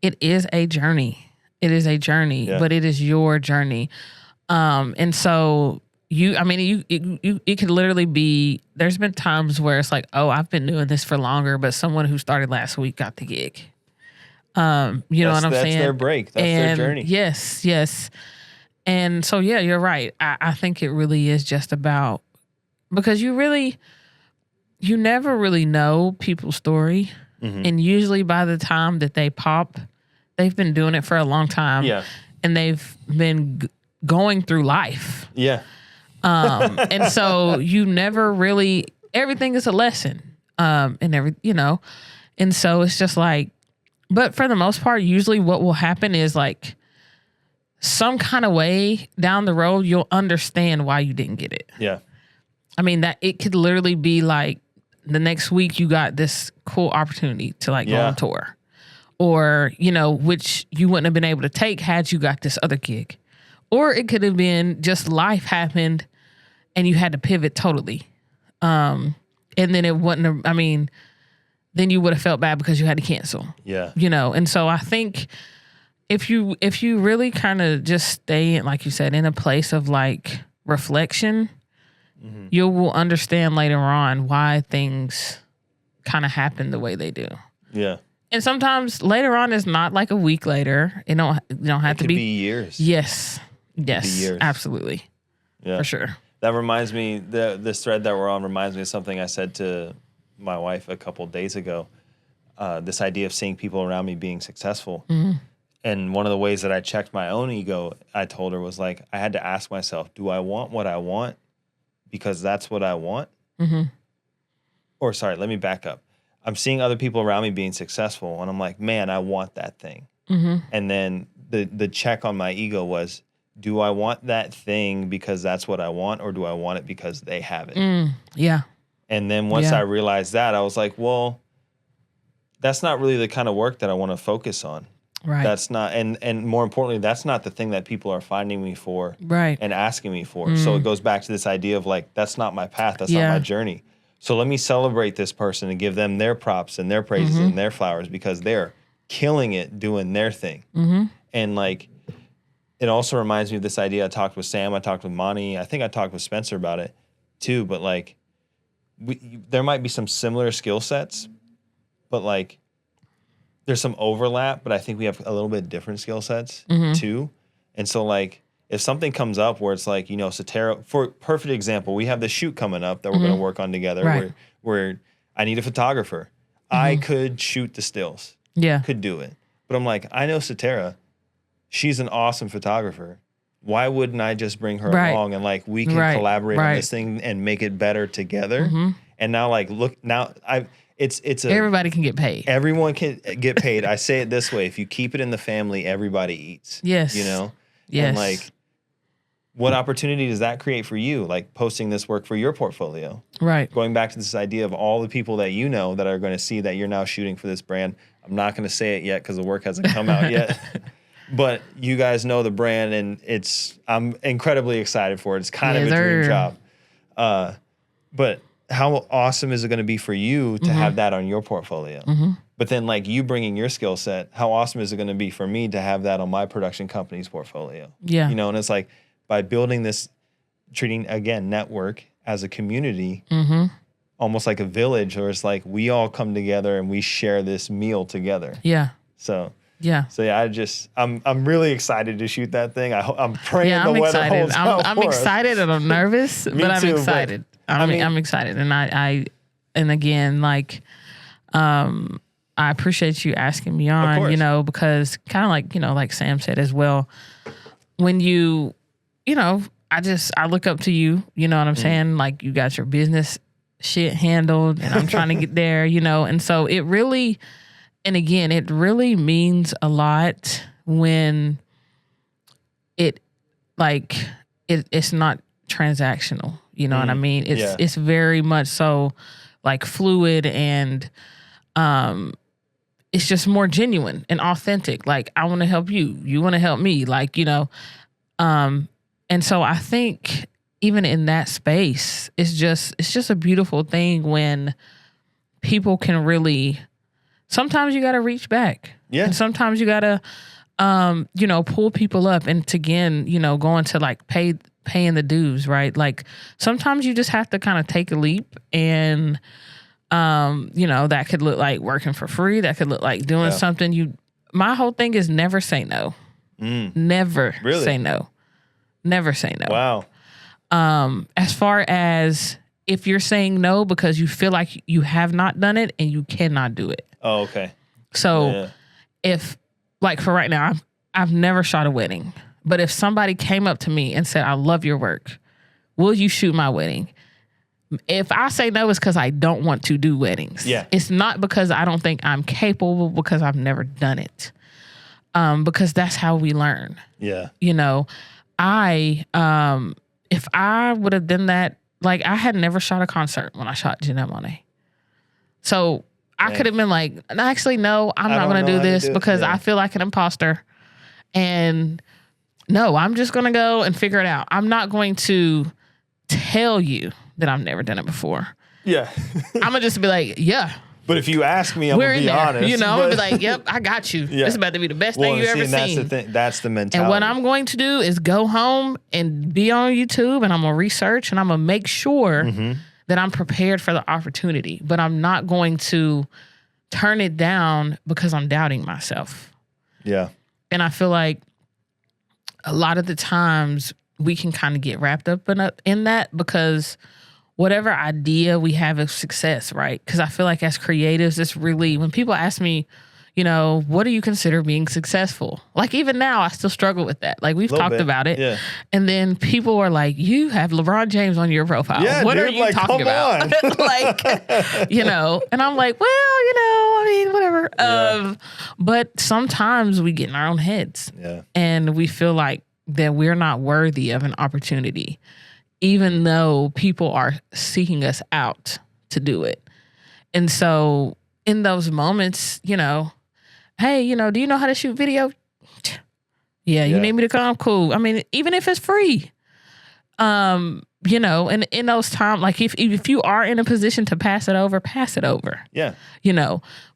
it is a journey. It is a journey, but it is your journey. And so it could literally be, there's been times where it's like, oh, I've been doing this for longer, but someone who started last week got the gig. You know what I'm saying? That's their break. That's their journey. Yes. And so, yeah, you're right. I think it really is just about, because you never really know people's story. Mm-hmm. And usually by the time that they pop, they've been doing it for a long time. Yeah. And they've been going through life. Yeah. And so you never really, everything is a lesson. And so it's just like, but for the most part, usually what will happen is like some kind of way down the road, you'll understand why you didn't get it. Yeah. I mean, that it could literally be like the next week you got this cool opportunity to like go on tour, or, which you wouldn't have been able to take had you got this other gig. Or it could have been just life happened and you had to pivot totally. And then it wouldn't have, then you would have felt bad because you had to cancel. Yeah. And so I think if you really kind of just stay, like you said, in a place of like reflection, mm-hmm. you will understand later on why things kind of happen the way they do. Yeah. And sometimes later on is not like a week later. It don't have to be years. Yes. Years. Absolutely. Yeah. For sure. That reminds me, this thread that we're on reminds me of something I said to my wife a couple days ago. This idea of seeing people around me being successful. Mm-hmm. And one of the ways that I checked my own ego, I told her, was like, I had to ask myself, do I want what I want because that's what I want? Mm-hmm. Or sorry, let me back up. I'm seeing other people around me being successful, and I'm like, man, I want that thing. Mm-hmm. And then the check on my ego was, do I want that thing because that's what I want, or do I want it because they have it? Yeah. And then once I realized that, I was like, well, that's not really the kind of work that I want to focus on. Right. That's not, and more importantly, that's not the thing that people are finding me for and asking me for. So it goes back to this idea of like, that's not my path. That's not my journey. So let me celebrate this person and give them their props and their praises and their flowers because they're killing it doing their thing. Mm-hmm. And like, it also reminds me of this idea. I talked with Sam, I talked with Monty, I think I talked with Spencer about it too, but like, there might be some similar skill sets, but like, there's some overlap, but I think we have a little bit different skill sets too. And so like, if something comes up where it's like, Satara, for perfect example, we have the shoot coming up that we're going to work on together where I need a photographer. I could shoot the stills. Yeah. Could do it. But I'm like, I know Satara. She's an awesome photographer. Why wouldn't I just bring her along and like we can collaborate on this thing and make it better together? Mm-hmm. And now like, look, now it's everybody can get paid. Everyone can get paid. I say it this way. If you keep it in the family, everybody eats. Yes. Yes. And like, what opportunity does that create for you? Like posting this work for your portfolio. Right. Going back to this idea of all the people that you know that are going to see that you're now shooting for this brand. I'm not going to say it yet because the work hasn't come out yet. But you guys know the brand, and I'm incredibly excited for it. It's kind of a dream job. But how awesome is it going to be for you to have that on your portfolio? Mm-hmm. But then like you bringing your skill set, how awesome is it going to be for me to have that on my production company's portfolio? Yeah. And it's like by building this, treating, again, network as a community, almost like a village, or it's like we all come together and we share this meal together. Yeah. So yeah, I'm really excited to shoot that thing. I'm praying the weather excited. holds out I'm excited and I'm nervous, but I'm excited. I'm excited, and again, like, I appreciate you asking me on, because kind of like, like Sam said as well, when I look up to you, you know what I'm saying? Like you got your business shit handled and I'm trying to get there, and so it really means a lot when it's not transactional. You know what I mean? It's very much so like fluid and it's just more genuine and authentic. Like I want to help you. You want to help me. Like, and so I think even in that space, it's just a beautiful thing when people can really, sometimes you got to reach back. Yeah. And sometimes you got to, pull people up. And to, again, going to like paying the dues, right? Like sometimes you just have to kind of take a leap and, that could look like working for free. That could look like doing something my whole thing is never say no. Never say no. Never say no. Wow. As far as if you're saying no because you feel like you have not done it and you cannot do it. Oh, okay. So if, like for right now, I've never shot a wedding, but if somebody came up to me and said, I love your work, will you shoot my wedding? If I say no, it's because I don't want to do weddings. Yeah. It's not because I don't think I'm capable, because I've never done it. Because that's how we learn. Yeah. If I would have done that, like I had never shot a concert when I shot 𝐬𝐿 Monet. So I could have been like, actually, no, I'm not going to do this because I feel like an imposter. And no, I'm just going to go and figure it out. I'm not going to tell you that I've never done it before. Yeah. I'm going to just be like, yeah. But if you ask me, I'm going to be honest. I'm going to be like, yep, I got you. This is about to be the best thing you've ever seen. That's the mentality. And what I'm going to do is go home and be on YouTube, and I'm going to research, and I'm going to make sure that I'm prepared for the opportunity. But I'm not going to turn it down because I'm doubting myself. Yeah. And I feel like a lot of the times we can kind of get wrapped up in that because whatever idea we have of success, right? Because I feel like as creatives, it's really, when people ask me, what do you consider being successful? Like even now, I still struggle with that. Like we've talked about it. Yeah. And then people are like, you have LeBron James on your profile. Yeah, what dude, are you talking about? And I'm like, well, whatever. Yeah. But sometimes we get in our own heads. Yeah. And we feel like that we're not worthy of an opportunity, even though people are seeking us out to do it. And so in those moments, hey, do you know how to shoot video? Yeah, you need me to come? Cool. I mean, even if it's free, and in those times, like if you are in a position to pass it over. Yeah.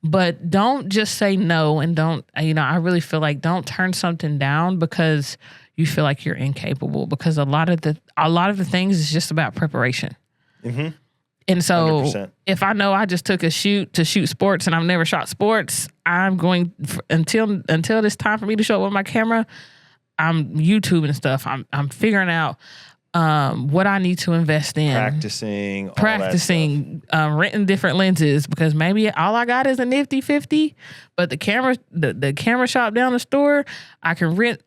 But don't just say no, and don't, I really feel like don't turn something down because you feel like you're incapable, because a lot of the things is just about preparation. Mm-hmm. And so 100%. If I know I just took a shoot to shoot sports and I've never shot sports, I'm going until it's time for me to show up with my camera, I'm YouTubing stuff. I'm figuring out what I need to invest in. Practicing, renting different lenses, because maybe all I got is a nifty 50, but the camera shop down the store, I can rent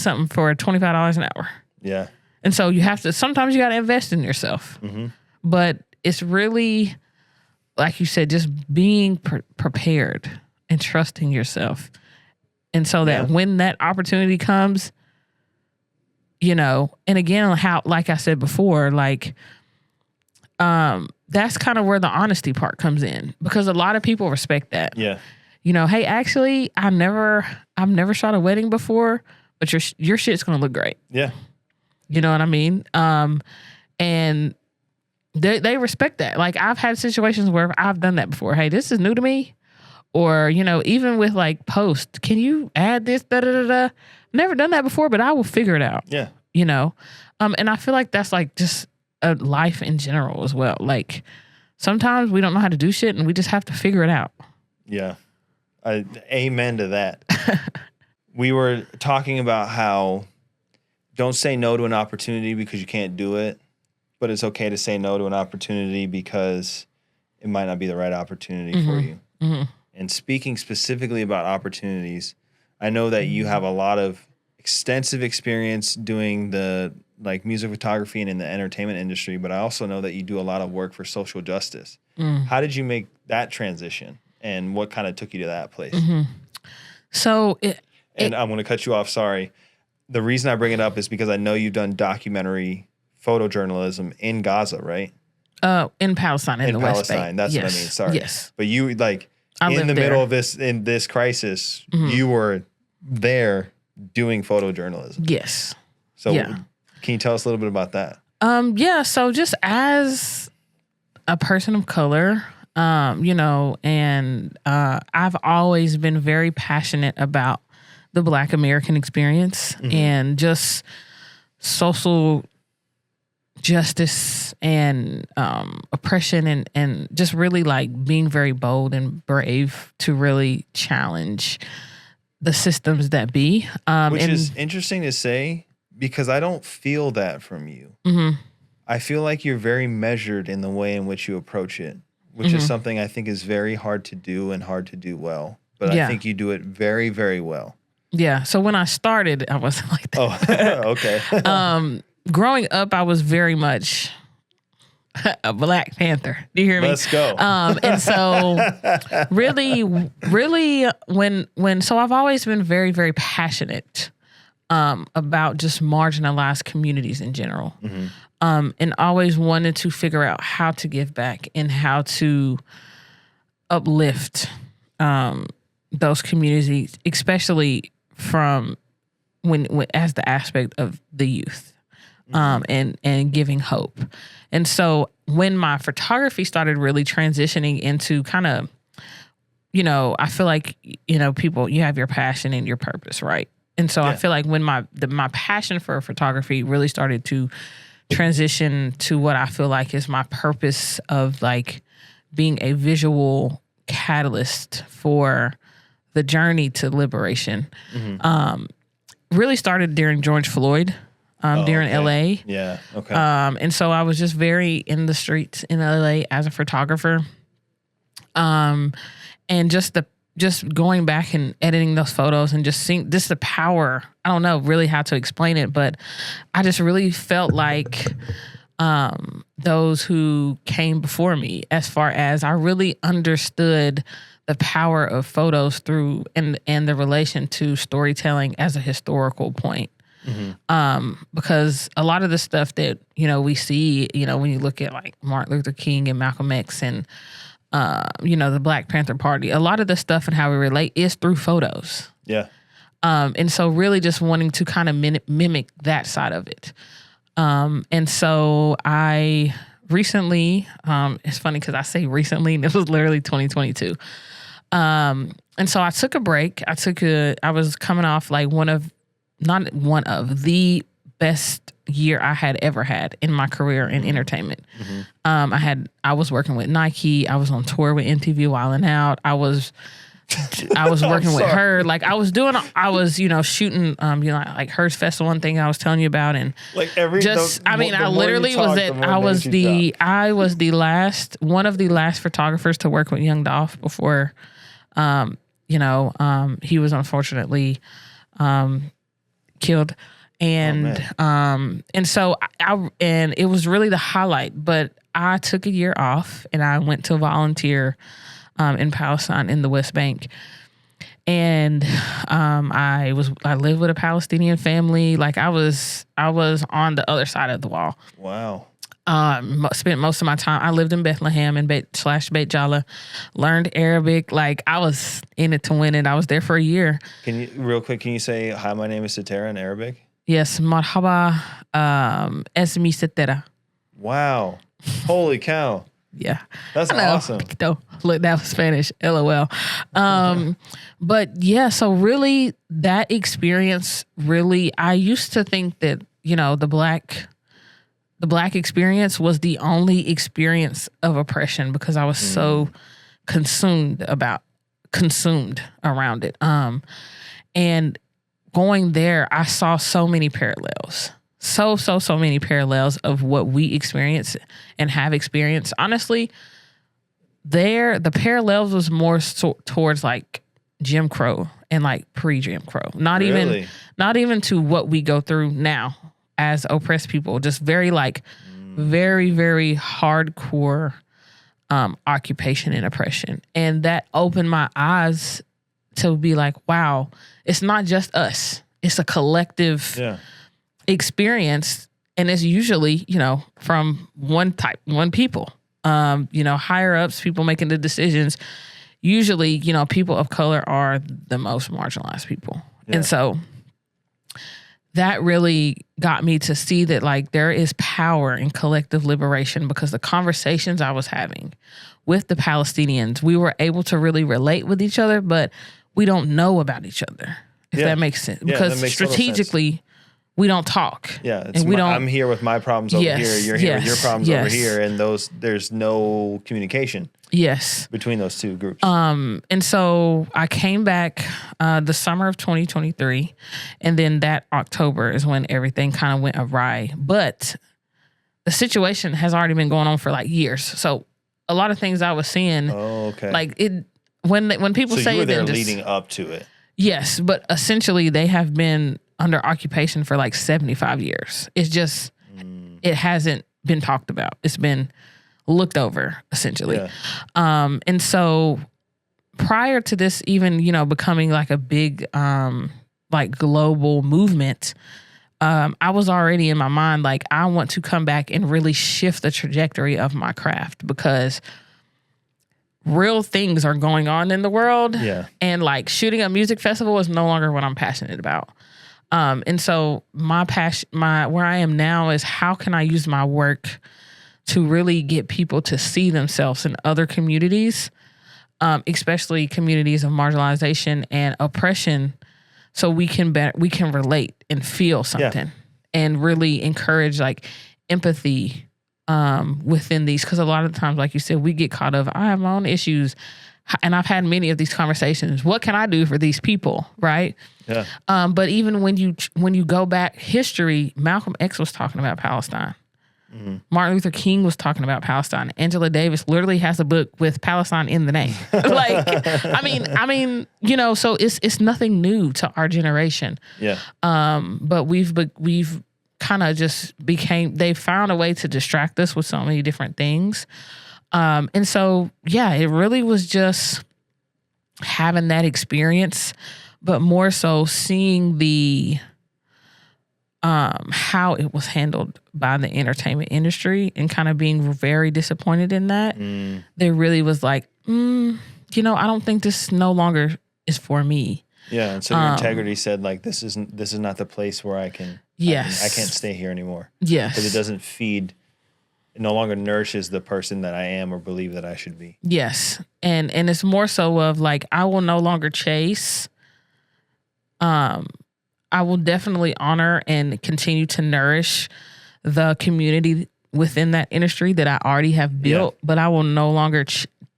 something for $25 an hour. Yeah. And so sometimes you got to invest in yourself. Mm-hmm. But it's really, like you said, just being prepared and trusting yourself. And so that when that opportunity comes, and again, like I said before, like, that's kind of where the honesty part comes in, because a lot of people respect that. Yeah. Hey, actually, I've never shot a wedding before, but your shit's going to look great. Yeah. You know what I mean? And they respect that. Like I've had situations where I've done that before. Hey, this is new to me. Or, even with like post, can you add this, da-da-da-da? Never done that before, but I will figure it out. Yeah. And I feel like that's like just a life in general as well. Like sometimes we don't know how to do shit and we just have to figure it out. Yeah. Amen to that. We were talking about how don't say no to an opportunity because you can't do it, but it's okay to say no to an opportunity because it might not be the right opportunity for you. Mm-hmm. And speaking specifically about opportunities, I know that you have a lot of extensive experience doing the like music photography and in the entertainment industry, but I also know that you do a lot of work for social justice. How did you make that transition, and what kind of took you to that place? Mm-hmm. So I'm going to cut you off. Sorry. The reason I bring it up is because I know you've done documentary photojournalism in Gaza, right? In Palestine, in the West Bank. That's what I mean. Sorry. Yes. But you in the middle of this crisis, you were there doing photojournalism. Yes. So can you tell us a little bit about that? So just as a person of color, And I've always been very passionate about the Black American experience and just social justice and oppression and just really like being very bold and brave to really challenge the systems that be. Which is interesting to say because I don't feel that from you. I feel like you're very measured in the way in which you approach it, which is something I think is very hard to do and hard to do well. But I think you do it very, very well. Yeah. So when I started, I wasn't like that. Oh, okay. Growing up, I was very much a Black Panther. Do you hear me? Let's go. And so really so I've always been very, very passionate about just marginalized communities in general. And always wanted to figure out how to give back and how to uplift those communities, especially from when as the aspect of the youth, and giving hope. And so when my photography started really transitioning into kind of, I feel like, people, you have your passion and your purpose, right? And so I feel like when my passion for photography really started to transition to what I feel like is my purpose of like being a visual catalyst for the journey to liberation, really started during George Floyd, during LA. Yeah. Okay. And so I was just very in the streets in LA as a photographer. And just going back and editing those photos and just seeing this, the power, I don't know really how to explain it, but I just really felt like those who came before me, as far as I really understood the power of photos through and the relation to storytelling as a historical point. Because a lot of the stuff that, we see, when you look at like Martin Luther King and Malcolm X and, the Black Panther Party, a lot of the stuff and how we relate is through photos. Yeah. And so really just wanting to kind of mimic that side of it. And so I recently, it's funny because I say recently, and it was literally 2022. And so I took a break. I was coming off like not one of the best year I had ever had in my career in entertainment. I was working with Nike. I was on tour with MTV Wildin' Out. I was working with her. Like I was shooting, like Hearst Festival, one thing I was telling you about. And like I literally was one of the last photographers to work with Young Dolph before, he was unfortunately, killed. And so and it was really the highlight, but I took a year off and I went to volunteer in Palestine in the West Bank. And I lived with a Palestinian family. Like I was on the other side of the wall. Wow. Spent most of my time. I lived in Bethlehem and Beit Jala, learned Arabic. Like I was in it to win it. I was there for a year. Can you say, hi, my name is Satara in Arabic? Yes, marhaba, esmi Satara. Wow. Holy cow. Yeah. That's awesome. Look, that was Spanish. LOL. But yeah, so really that experience I used to think that, the black experience was the only experience of oppression because I was so consumed around it. And going there, I saw so many parallels. So many parallels of what we experience and have experienced. Honestly, the parallels was more towards like Jim Crow and like pre-Jim Crow. Not even to what we go through now as oppressed people. Just very like very, very hardcore occupation and oppression. And that opened my eyes to be like, wow, it's not just us. It's a collective experience. And it's usually, from one people, higher ups, people making the decisions. Usually, people of color are the most marginalized people. Yeah. And so that really got me to see that like there is power in collective liberation, because the conversations I was having with the Palestinians, we were able to really relate with each other, but we don't know about each other, if that makes sense. Because strategically, we don't talk. Yeah, it's I'm here with my problems over here. You're here with your problems over here, and there's no communication. Yes, between those two groups. And so I came back the summer of 2023, and then that October is when everything kind of went awry. But the situation has already been going on for like years. So a lot of things I was seeing, like it when people say you were there leading up to it. Yes, but essentially they have been under occupation for like 75 years. It's just it hasn't been talked about. It's been looked over, essentially. Yeah. And so prior to this even, becoming like a big like global movement, I was already in my mind like I want to come back and really shift the trajectory of my craft, because real things are going on in the world. Yeah. And like shooting a music festival is no longer what I'm passionate about. And so my passion, where I am now is how can I use my work to really get people to see themselves in other communities, especially communities of marginalization and oppression, so we can relate and feel something and really encourage like empathy within these. Because a lot of the times, like you said, we get caught up, I have my own issues, and I've had many of these conversations. What can I do for these people, right? Yeah. But even when you go back history, Malcolm X was talking about Palestine. Mm-hmm. Martin Luther King was talking about Palestine. Angela Davis literally has a book with Palestine in the name. Like, I mean, so it's nothing new to our generation. Yeah. But we've kind of just they found a way to distract us with so many different things. And so, it really was just having that experience, but more so seeing the how it was handled by the entertainment industry and kind of being very disappointed in that. There really was like, I don't think this no longer is for me. Yeah, and so your integrity said like, this is not the place where I can. Yes, I can't stay here anymore. Yes, because it doesn't feed. It no longer nourishes the person that I am or believe that I should be. Yes, and it's more so of like, I will no longer chase. I will definitely honor and continue to nourish the community within that industry that I already have built, but I will no longer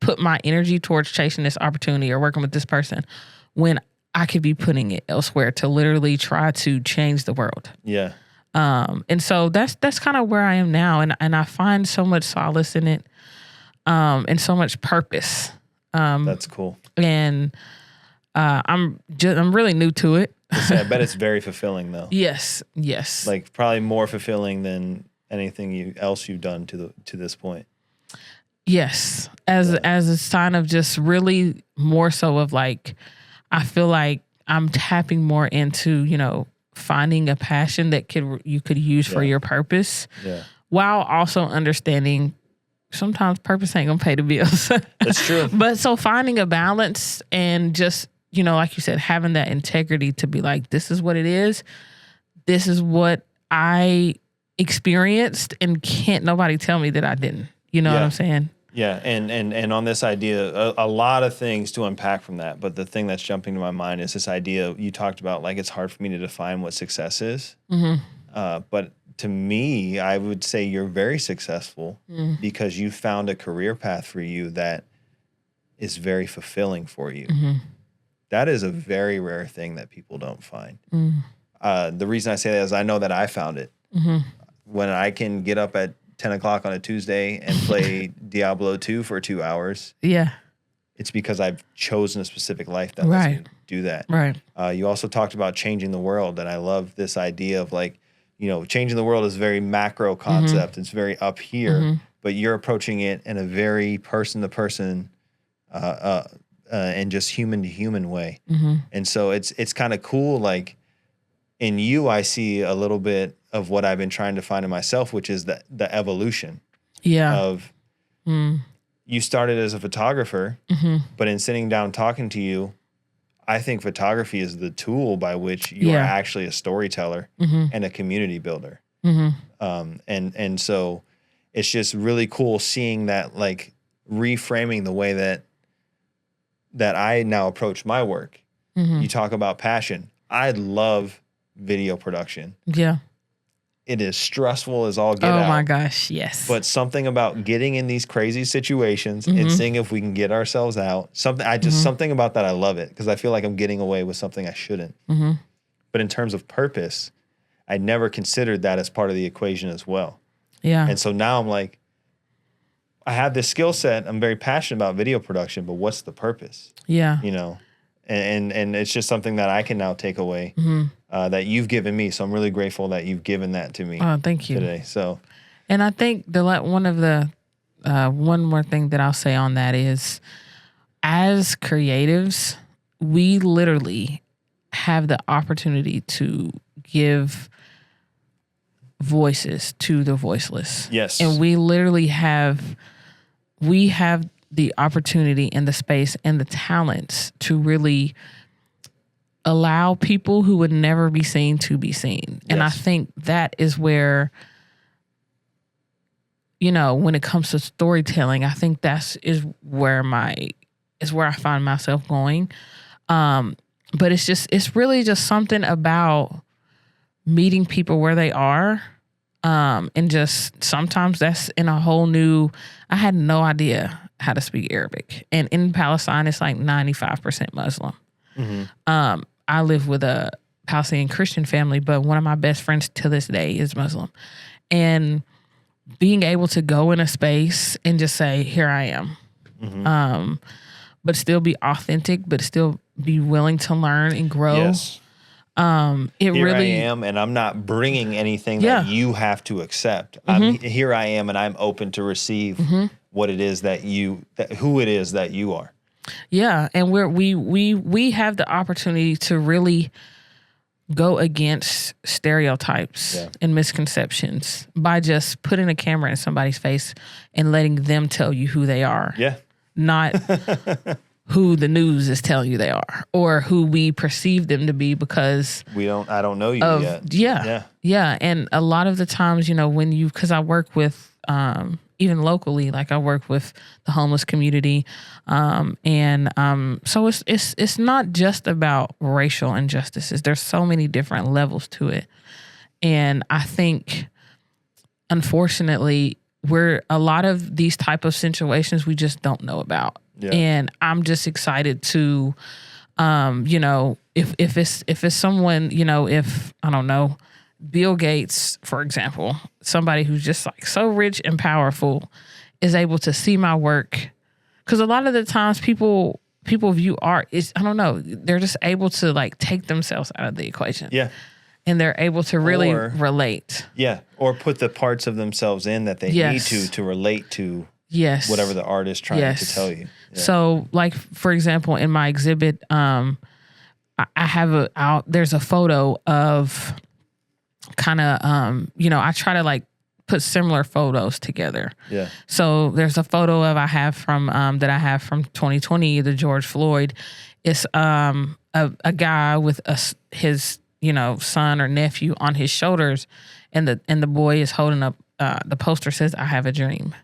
put my energy towards chasing this opportunity or working with this person when I could be putting it elsewhere to literally try to change the world. Yeah. And so that's kind of where I am now, and I find so much solace in it, and so much purpose. That's cool. And I'm really new to it. I bet it's very fulfilling though. Yes. Like probably more fulfilling than anything else you've done to this point. Yes. As a sign of just really more so of like, I feel like I'm tapping more into, finding a passion that you could use for your purpose. Yeah. While also understanding sometimes purpose ain't gonna pay the bills. That's true. But so finding a balance and just, like you said, having that integrity to be like, this is what it is. This is what I experienced, and can't nobody tell me that I didn't. You know what I'm saying? Yeah. And on this idea, a lot of things to unpack from that. But the thing that's jumping to my mind is this idea you talked about, like, it's hard for me to define what success is. Mm-hmm. But to me, I would say you're very successful because you found a career path for you that is very fulfilling for you. Mm-hmm. That is a very rare thing that people don't find. The reason I say that is I know that I found it. Mm-hmm. When I can get up at 10 o'clock on a Tuesday and play Diablo 2 for 2 hours. Yeah. It's because I've chosen a specific life that lets me do that. Right. You also talked about changing the world, and I love this idea of like, changing the world is a very macro concept. It's very up here, but you're approaching it in a very person-to-person and just human-to-human way. And so it's kind of cool. Like in you, I see a little bit of what I've been trying to find in myself, which is the evolution of you started as a photographer, but in sitting down talking to you, I think photography is the tool by which you are actually a storyteller and a community builder. And so it's just really cool seeing that, like, reframing the way that I now approach my work. You talk about passion. I love video production. Yeah. It is stressful as all get out. Oh my gosh, yes. But something about getting in these crazy situations and seeing if we can get ourselves out. Something about that, I love it, because I feel like I'm getting away with something I shouldn't. But in terms of purpose, I never considered that as part of the equation as well. Yeah. And so now I'm like, I have this skill set. I'm very passionate about video production, but what's the purpose? Yeah. You know, and it's just something that I can now take away that you've given me. So I'm really grateful that you've given that to me. Oh, thank you. Today. So, and I think one more thing that I'll say on that is, as creatives, we literally have the opportunity to give voices to the voiceless. Yes. And we literally have the opportunity and the space and the talents to really allow people who would never be seen to be seen. And I think that is where, you know, when it comes to storytelling, I think is where I find myself going. But it's really just something about meeting people where they are. And just sometimes that's in a whole new, I had no idea how to speak Arabic. And in Palestine, it's like 95% Muslim. I live with a Palestinian Christian family, but one of my best friends to this day is Muslim. And being able to go in a space and just say, here I am. But still be authentic, but still be willing to learn and grow. Yes. Here I am, and I'm not bringing anything that you have to accept. Here I am, and I'm open to receive what it is who it is that you are. Yeah, and we have the opportunity to really go against stereotypes and misconceptions by just putting a camera in somebody's face and letting them tell you who they are. Yeah. Not who the news is telling you they are, or who we perceive them to be because I don't know you yet. Yeah. And a lot of the times, you know, because I work with, even locally, like I work with the homeless community. So it's not just about racial injustices. There's so many different levels to it. And I think, unfortunately, a lot of these type of situations we just don't know about. Yeah. And I'm just excited to, you know, if it's someone, you know, if, I don't know, Bill Gates, for example, somebody who's just like so rich and powerful is able to see my work. Because a lot of the times people view art is, I don't know, they're just able to like take themselves out of the equation. Yeah. And they're able to really relate. Yeah. Or put the parts of themselves in that they need to relate to whatever the art is trying to tell you. Yeah. So like, for example, in my exhibit, I have there's a photo of kind of, you know, I try to like put similar photos together. Yeah. So there's a photo that I have from 2020, the George Floyd. It's a guy with his, you know, son or nephew on his shoulders, and the boy is holding up. The poster says, "I have a dream,"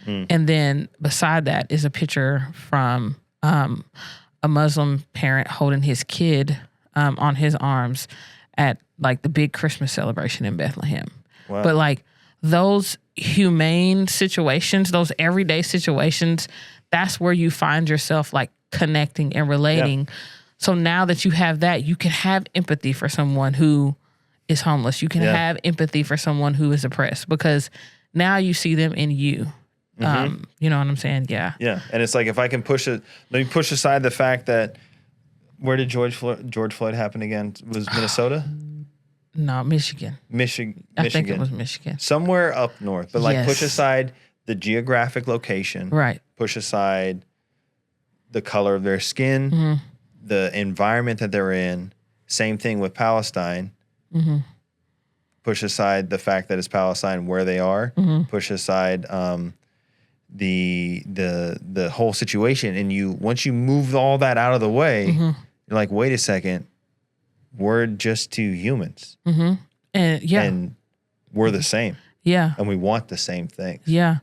and then beside that is a picture from a Muslim parent holding his kid on his arms at like the big Christmas celebration in Bethlehem. Wow. But like those humane situations, those everyday situations, that's where you find yourself like connecting and relating. Yeah. So now that you have that, you can have empathy for someone who is homeless. You can have empathy for someone who is oppressed, because now you see them in you. You know what I'm saying? Yeah. Yeah. And it's like, if I can let me push aside the fact that, where did George Floyd happen again? Was Minnesota? No, Michigan. Michigan. I think it was Michigan. Somewhere up north. But like push aside the geographic location. Right. Push aside the color of their skin, the environment that they're in. Same thing with Palestine. Push aside the fact that it's Palestine where they are. Push aside the whole situation, and once you move all that out of the way, you're like, wait a second, we're just two humans. And and we're the same. Yeah. And we want the same things. Yeah.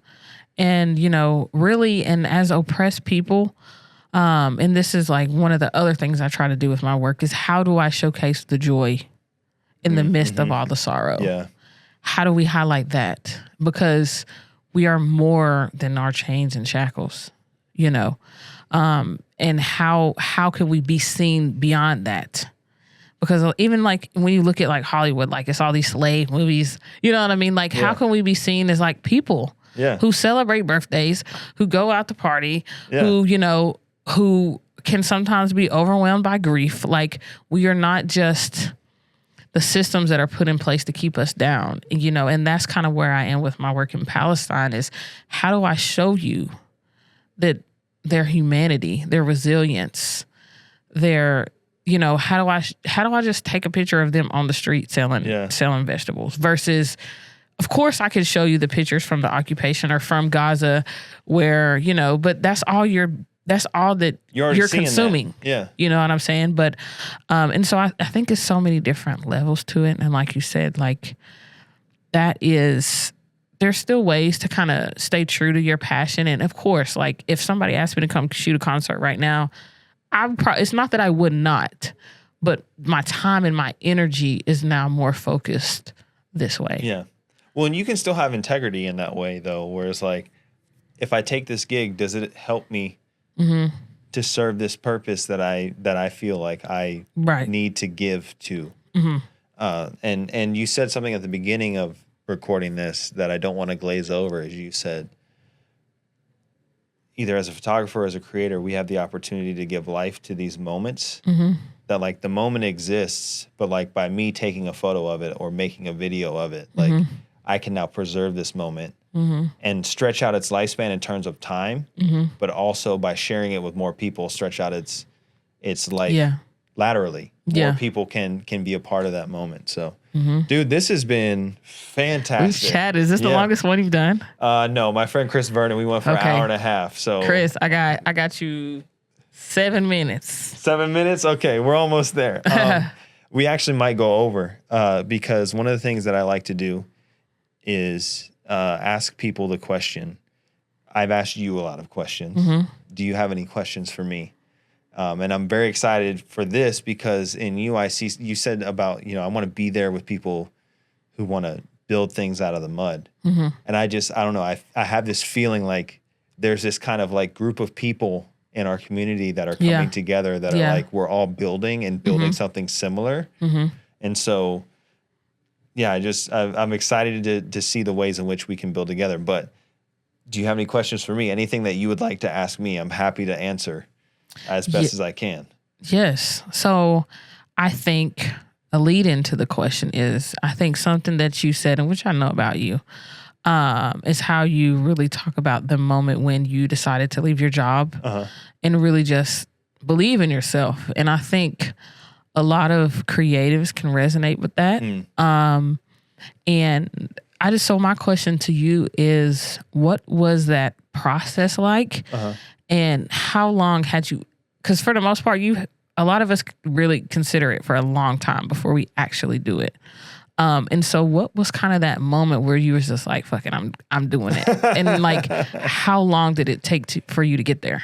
And, you know, really, and as oppressed people, and this is like one of the other things I try to do with my work is how do I showcase the joy in the midst of all the sorrow? Yeah. How do we highlight that? Because we are more than our chains and shackles, you know? And how can we be seen beyond that? Because even like when you look at like Hollywood, like it's all these slave movies, you know what I mean? Like how can we be seen as like people who celebrate birthdays, who go out to party, who, you know, who can sometimes be overwhelmed by grief. Like we are not just the systems that are put in place to keep us down, you know, and that's kind of where I am with my work in Palestine is how do I show you that their humanity, their resilience, their, you know, how do I just take a picture of them on the street selling vegetables versus, of course I could show you the pictures from the occupation or from Gaza where, you know, but that's all that you're consuming. That. Yeah. You know what I'm saying? But, and so I think there's so many different levels to it. And like you said, like there's still ways to kind of stay true to your passion. And of course, like if somebody asked me to come shoot a concert right now, it's not that I would not, but my time and my energy is now more focused this way. Yeah. Well, and you can still have integrity in that way though, where it's like, if I take this gig, does it help me to serve this purpose that I feel like I need to give to? And you said something at the beginning of recording this that I don't want to glaze over, as you said, either as a photographer or as a creator, we have the opportunity to give life to these moments that like the moment exists, but like by me taking a photo of it or making a video of it, like I can now preserve this moment and stretch out its lifespan in terms of time, but also by sharing it with more people, stretch out its life laterally. More people can be a part of that moment. So, dude, this has been fantastic. We've chatted. Is this the longest one you've done? No, my friend Chris Vernon, we went for an hour and a half. So, Chris, I got you 7 minutes. 7 minutes? Okay, we're almost there. We actually might go over because one of the things that I like to do is ask people the question. I've asked you a lot of questions. Do you have any questions for me? And I'm very excited for this because in you, I see you said about, you know, I want to be there with people who want to build things out of the mud. And I don't know. I have this feeling like there's this kind of like group of people in our community that are coming together that are like, we're all building and building something similar. And so, yeah, I'm excited to see the ways in which we can build together. But do you have any questions for me? Anything that you would like to ask me? I'm happy to answer as best as I can. Yes. So I think a lead into the question is, I think something that you said, and which I know about you, is how you really talk about the moment when you decided to leave your job and really just believe in yourself. And I think a lot of creatives can resonate with that. And so my question to you is, what was that process like? And how long had you, because for the most part, a lot of us really consider it for a long time before we actually do it. And so what was kind of that moment where you was just like, fuck it, I'm doing it. And like, how long did it take for you to get there?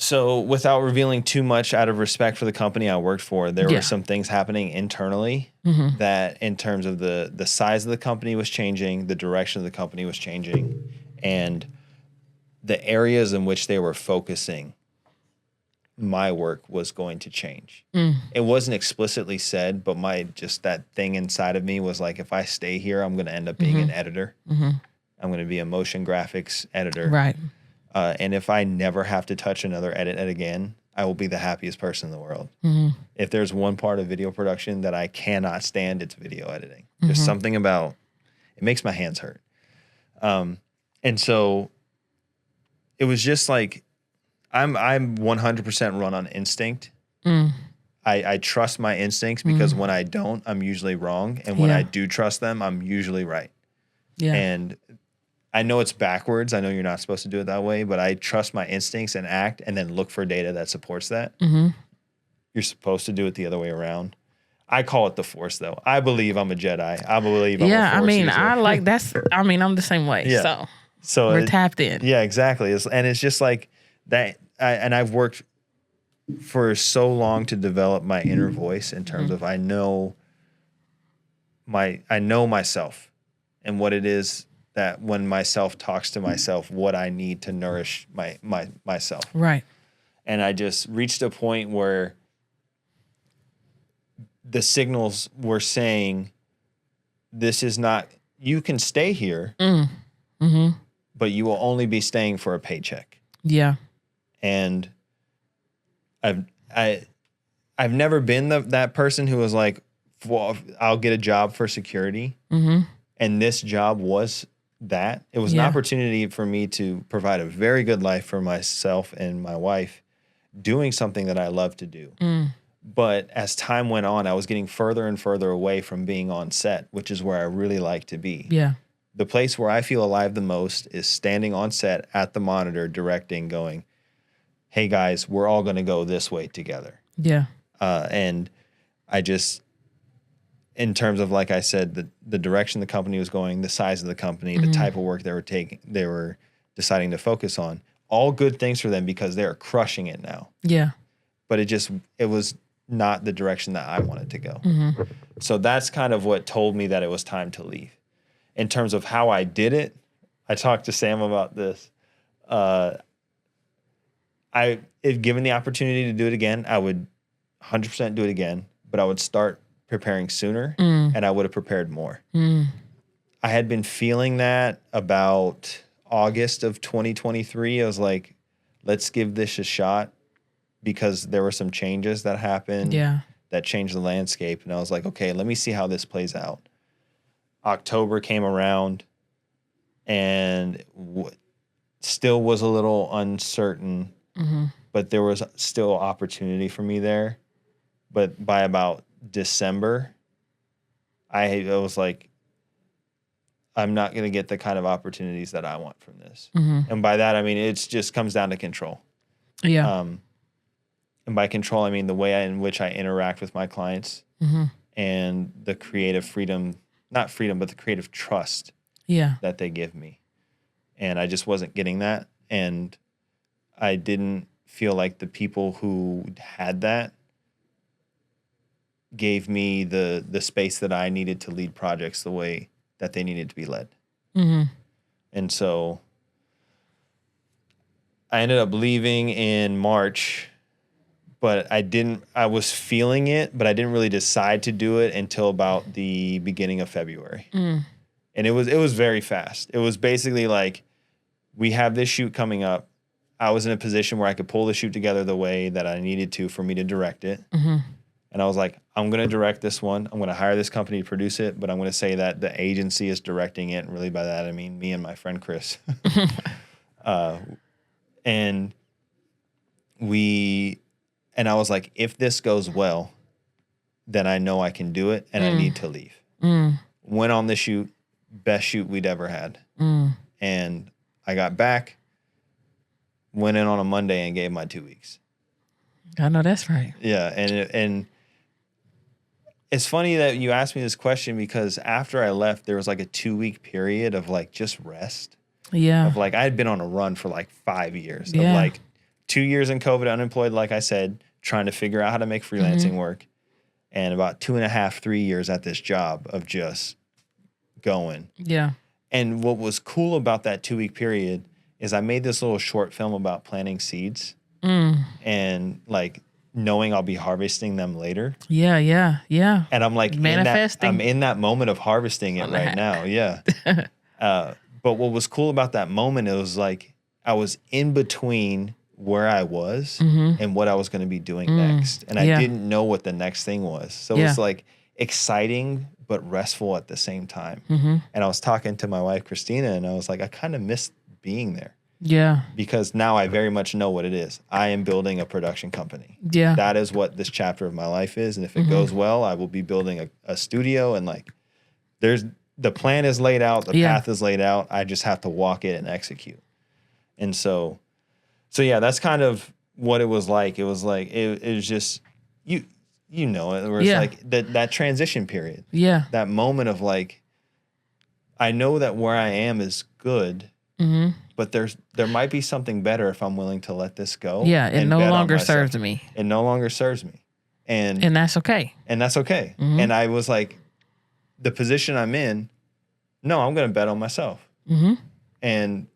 So without revealing too much out of respect for the company I worked for, there were some things happening internally that in terms of the size of the company was changing, the direction of the company was changing, and the areas in which they were focusing my work was going to change. It wasn't explicitly said, but that thing inside of me was like, if I stay here, I'm going to end up being an editor. I'm going to be a motion graphics editor. Right. And if I never have to touch another edit again, I will be the happiest person in the world. If there's one part of video production that I cannot stand, it's video editing. There's something about it makes my hands hurt. And so it was just like, I'm 100% run on instinct. I trust my instincts because when I don't, I'm usually wrong. And when I do trust them, I'm usually right. And I know it's backwards. I know you're not supposed to do it that way, but I trust my instincts and act and then look for data that supports that. Mm-hmm. You're supposed to do it the other way around. I call it the Force, though. I believe I'm a Jedi. I believe I'm a Force user. I like that's. I mean, I'm the same way. Yeah. So we're tapped in. Yeah, exactly. And it's just like that. And I've worked for so long to develop my inner voice in terms of I know myself and what it is that when myself talks to myself, what I need to nourish myself. Right. And I just reached a point where the signals were saying, this is not, you can stay here, but you will only be staying for a paycheck. Yeah. And I've never been that person who was like, well, I'll get a job for security. Mm-hmm. And this job was that. It was an opportunity for me to provide a very good life for myself and my wife, doing something that I love to do. But as time went on, I was getting further and further away from being on set, which is where I really like to be. Yeah. The place where I feel alive the most is standing on set at the monitor, directing, going, hey guys, we're all going to go this way together. Yeah. And I just, in terms of, like I said, the direction the company was going, the size of the company, the type of work they were deciding to focus on, all good things for them because they're crushing it now. Yeah. But it was not the direction that I wanted to go. So that's kind of what told me that it was time to leave. In terms of how I did it, I talked to Sam about this. If given the opportunity to do it again, I would 100% do it again, but I would start preparing sooner and I would have prepared more. I had been feeling that about August of 2023. I was like, let's give this a shot because there were some changes that happened that changed the landscape. And I was like, okay, let me see how this plays out. October came around and still was a little uncertain, but there was still opportunity for me there. But by about December, I was like, I'm not going to get the kind of opportunities that I want from this. And by that, I mean, it just comes down to control. Yeah. And by control, I mean the way in which I interact with my clients and the creative freedom, not freedom, but the creative trust that they give me. And I just wasn't getting that. And I didn't feel like the people who had that gave me the space that I needed to lead projects the way that they needed to be led. And so I ended up leaving in March, but I was feeling it, but I didn't really decide to do it until about the beginning of February. And it was very fast. It was basically like, we have this shoot coming up. I was in a position where I could pull the shoot together the way that I needed to for me to direct it. And I was like, I'm going to direct this one. I'm going to hire this company to produce it, but I'm going to say that the agency is directing it. And really by that, I mean me and my friend Chris. And I was like, if this goes well, then I know I can do it and I need to leave. Went on the shoot, best shoot we'd ever had. And I got back, went in on a Monday and gave my 2 weeks. I know that's right. Yeah. And it's funny that you asked me this question because after I left, there was like a 2-week period of like just rest. Yeah. Of like, I had been on a run for like 5 years. Of like 2 years in COVID, unemployed, like I said, trying to figure out how to make freelancing work. And about 2.5, 3 years at this job of just going. Yeah. And what was cool about that 2-week period is I made this little short film about planting seeds and like knowing I'll be harvesting them later. Yeah. And I'm like, manifesting. I'm in that moment of harvesting it right now. Yeah. But what was cool about that moment, it was like I was in between where I was and what I was going to be doing next. And I didn't know what the next thing was. So it was like exciting, but restful at the same time. And I was talking to my wife, Christina, and I was like, I kind of missed being there. Yeah. Because now I very much know what it is. I am building a production company. Yeah. That is what this chapter of my life is. And if it goes well, I will be building a studio. And like, there's the plan is laid out, the path is laid out. I just have to walk it and execute. And so yeah, that's kind of what it was like. It was like, it was just, you know it, where it's like that transition period. Yeah. That moment of like, I know that where I am is good, but there might be something better if I'm willing to let this go. Yeah, it no longer serves me. It no longer serves me. And that's okay. And that's okay. And I was like, the position I'm in, no, I'm going to bet on myself. And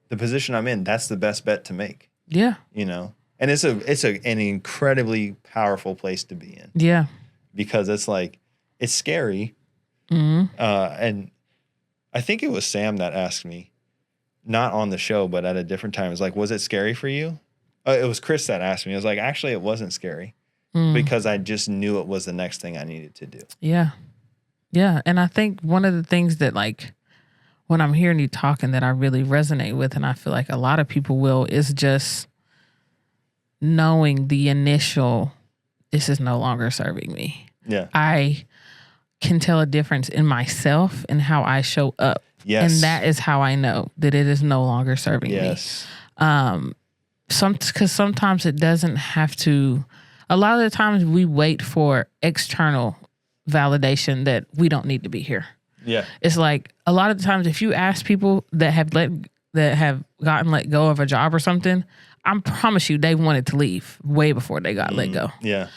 the position I'm in, that's the best bet to make. Yeah. You know? And it's an incredibly powerful place to be in. Yeah. Because it's like, it's scary. And I think it was Sam that asked me, not on the show, but at a different time. It was like, was it scary for you? It was Chris that asked me. I was like, actually, it wasn't scary because I just knew it was the next thing I needed to do. Yeah. Yeah. And I think one of the things that, like, when I'm hearing you talking that I really resonate with, and I feel like a lot of people will, is just knowing the initial, this is no longer serving me. Yeah. I can tell a difference in myself and how I show up. Yes. And that is how I know that it is no longer serving me. Because sometimes it doesn't have to, a lot of the times we wait for external validation that we don't need to be here. Yeah. It's like a lot of the times if you ask people that have gotten let go of a job or something, I promise you they wanted to leave way before they got let go. Yeah.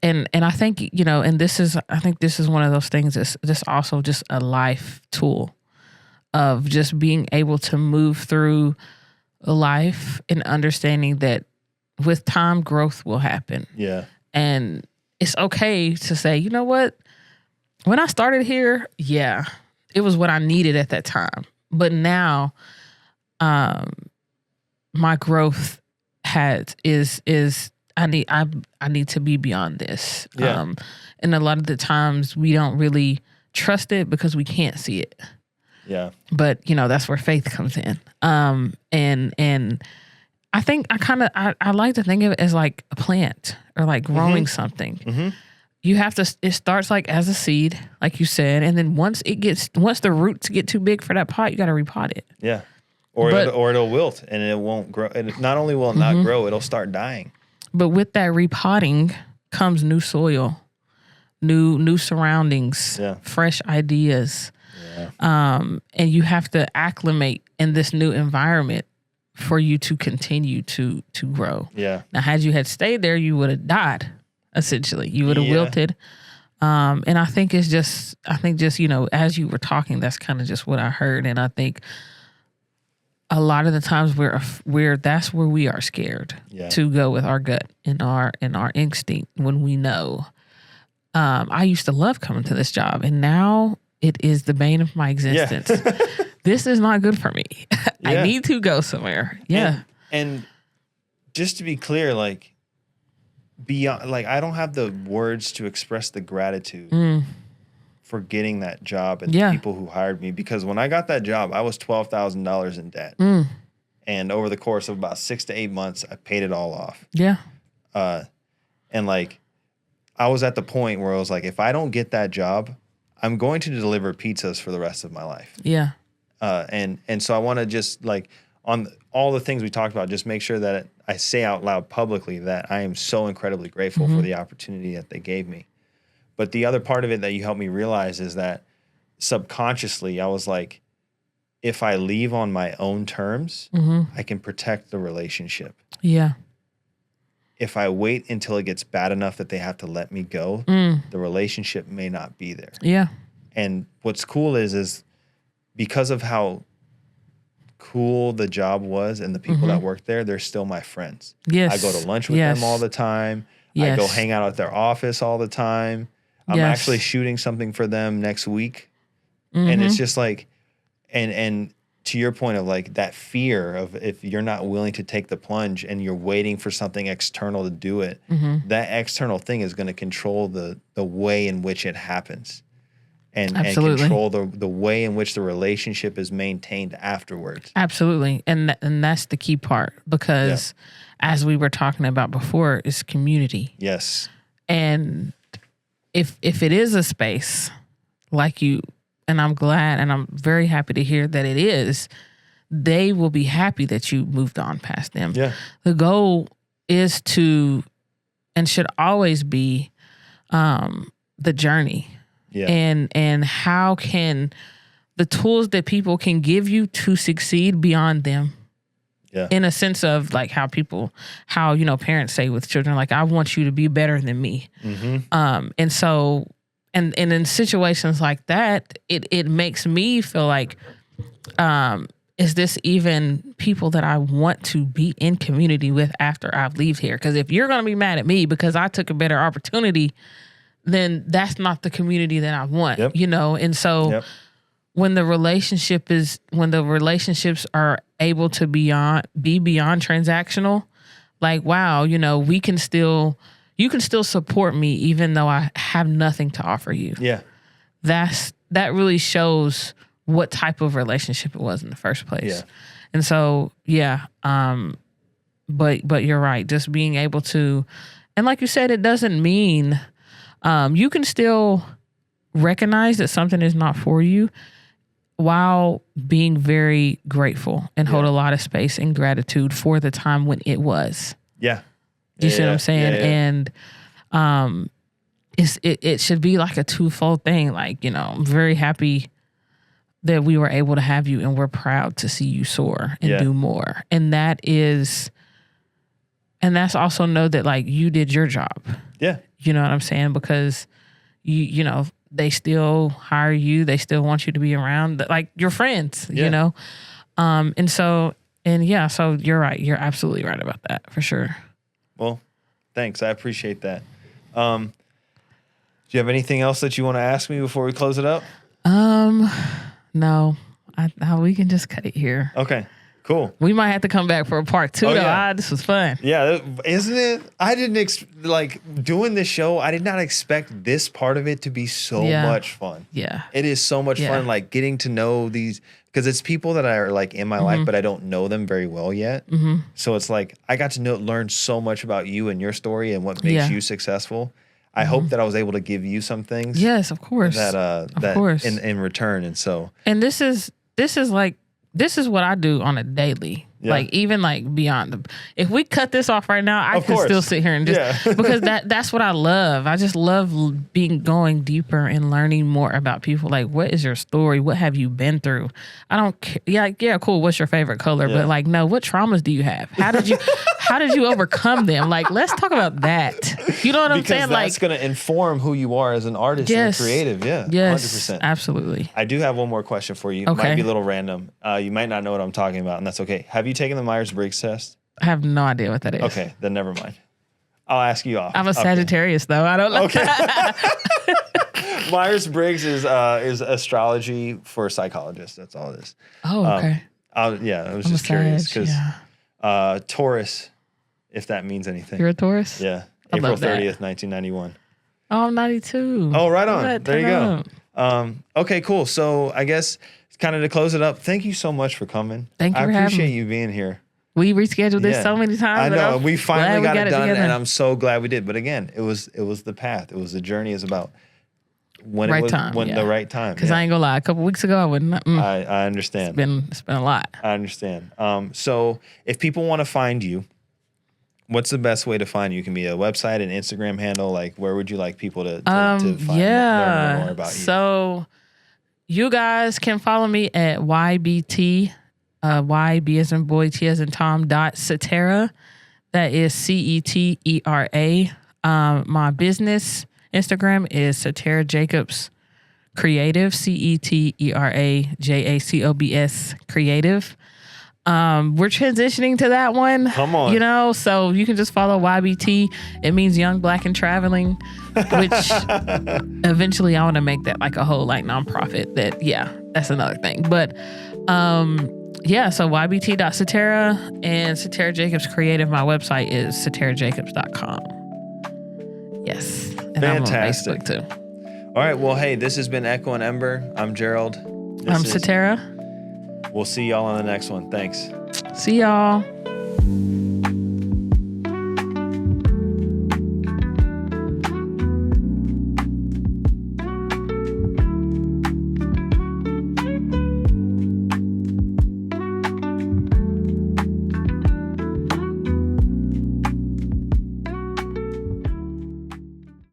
And I think, you know, and I think this is one of those things that's just also just a life tool of just being able to move through life and understanding that with time, growth will happen. Yeah. And it's okay to say, you know what? When I started here, yeah, it was what I needed at that time. But now, my growth is I need to be beyond this. Yeah. And a lot of the times we don't really trust it because we can't see it. Yeah. But you know, that's where faith comes in. And I think I like to think of it as like a plant or like growing something. You have to, it starts like as a seed, like you said, and then once the roots get too big for that pot, you got to repot it. Yeah. Or it'll wilt and it won't grow. And not only will it not grow, it'll start dying. But with that repotting comes new soil, new surroundings, fresh ideas. Yeah. And you have to acclimate in this new environment for you to continue to grow. Yeah. Now, had you stayed there, you would have died. Essentially, you would have wilted. And I think just, you know, as you were talking, that's kind of just what I heard. And I think a lot of the times that's where we are scared to go with our gut and our instinct when we know. I used to love coming to this job, and now it is the bane of my existence. Yeah. This is not good for me. I need to go somewhere. Yeah. And just to be clear, like, beyond, like, I don't have the words to express the gratitude for getting that job and the people who hired me, because when I got that job, I was $12,000 in debt. And over the course of about 6 to 8 months, I paid it all off. Yeah. And like, I was at the point where I was like, if I don't get that job, I'm going to deliver pizzas for the rest of my life. Yeah. And so I want to just, like, on all the things we talked about, just make sure that I say out loud publicly that I am so incredibly grateful for the opportunity that they gave me. But the other part of it that you helped me realize is that subconsciously I was like, if I leave on my own terms, I can protect the relationship. Yeah. If I wait until it gets bad enough that they have to let me go, the relationship may not be there. Yeah. And what's cool is because of how cool the job was and the people that worked there, they're still my friends. Yes. I go to lunch with them all the time. Yes. I go hang out at their office all the time. I'm actually shooting something for them next week. And it's just like, and to your point of like that fear of if you're not willing to take the plunge and you're waiting for something external to do it, that external thing is going to control the way in which it happens. And control the way in which the relationship is maintained afterwards. Absolutely. And that's the key part, because as we were talking about before, is community. Yes. And if it is a space like you, and I'm glad and I'm very happy to hear that it is, they will be happy that you moved on past them. Yeah. The goal is to, and should always be, the journey. Yeah. And how can the tools that people can give you to succeed beyond them. Yeah. In a sense of like how parents say with children, like, I want you to be better than me. Mm-hmm. And so, and in situations like that, it makes me feel like, is this even people that I want to be in community with after I leave here? Because if you're going to be mad at me because I took a better opportunity, then that's not the community that I want, Yep. And so Yep. when the relationships are able to be beyond transactional, like, wow, you can still support me even though I have nothing to offer you. Yeah. That really shows what type of relationship it was in the first place. Yeah. And so, yeah. But you're right. Just being able to, and like you said, it doesn't mean, you can still recognize that something is not for you while being very grateful and hold a lot of space and gratitude for the time when it was. Yeah. You see what I'm saying? Yeah. And it should be like a twofold thing. Like, I'm very happy that we were able to have you, and we're proud to see you soar and do more. And that's also know that, like, you did your job. Yeah. You know what I'm saying? Because they still hire you. They still want you to be around, like, your friends, so you're right. You're absolutely right about that for sure. Well, thanks. I appreciate that. Do you have anything else that you want to ask me before we close it up? No, we can just cut it here. Okay, cool. We might have to come back for a part 2 though. Yeah. This was fun. Yeah, isn't it? I didn't doing this show. I did not expect this part of it to be so much fun. Yeah, it is so much fun. Like getting to know these, because it's people that are like in my life, but I don't know them very well yet. Mm-hmm. So it's like I got to learn so much about you and your story and what makes you successful. I hope that I was able to give you some things. Yes, of course. In return, and so. And this is what I do on a daily. Yeah. Like, even like beyond if we cut this off right now, I can still sit here and just because that's what I love. I just love going deeper and learning more about people. Like, what is your story? What have you been through? I don't care. Yeah, cool. What's your favorite color? Yeah. But like, no, what traumas do you have? How did you overcome them? Like, let's talk about that. You know what I'm saying? Because that's going to inform who you are as an artist and creative. Yeah, yes, 100%. Absolutely. I do have one more question for you. Okay. Might be a little random. You might not know what I'm talking about, and that's okay. Have you taken the Myers-Briggs test? I have no idea what that is. Okay, then never mind. I'll ask you off. I'm a Sagittarius, though. I don't know. Okay. Myers-Briggs is astrology for psychologists. That's all it is. Oh, okay. I was just curious because Taurus, if that means anything. You're a Taurus? Yeah. April 30th, 1991. Oh, I'm 92. Oh, right on. There you go. Okay, cool. So I guess kind of to close it up, thank you so much for coming. Thank you for having me. I appreciate you being here. We rescheduled this so many times. I know. We finally got it done, together. and I'm so glad we did. But again, it was the path. It was the journey. Is about when the right time. Because I ain't gonna lie, a couple weeks ago I wouldn't. I understand. It's been a lot. I understand. So if people want to find you, what's the best way to find you? It can be a website, an Instagram handle. Like, where would you like people to find learn more about you? So you guys can follow me at YBT, YB as in boy, T as in Tom, .CETERA. That is CETERA. My business Instagram is 𝐶ETERA_JACOBS Creative, 𝐶ETERA_JACOBS Creative. We're transitioning to that one. Come on. So you can just follow YBT. It means Young, Black, and Traveling, which eventually I want to make that like a whole like nonprofit that's another thing. But so YBT.CETERA and 𝐶ETERA_JACOBS Creative. My website is 𝐶ETERAJACOBS.com. Yes. And fantastic. I'm on Facebook too. All right. Well, hey, this has been 𝐸CHO and Ember. I'm Gerald. I'm 𝐶ETERA. We'll see y'all on the next one. Thanks. See y'all.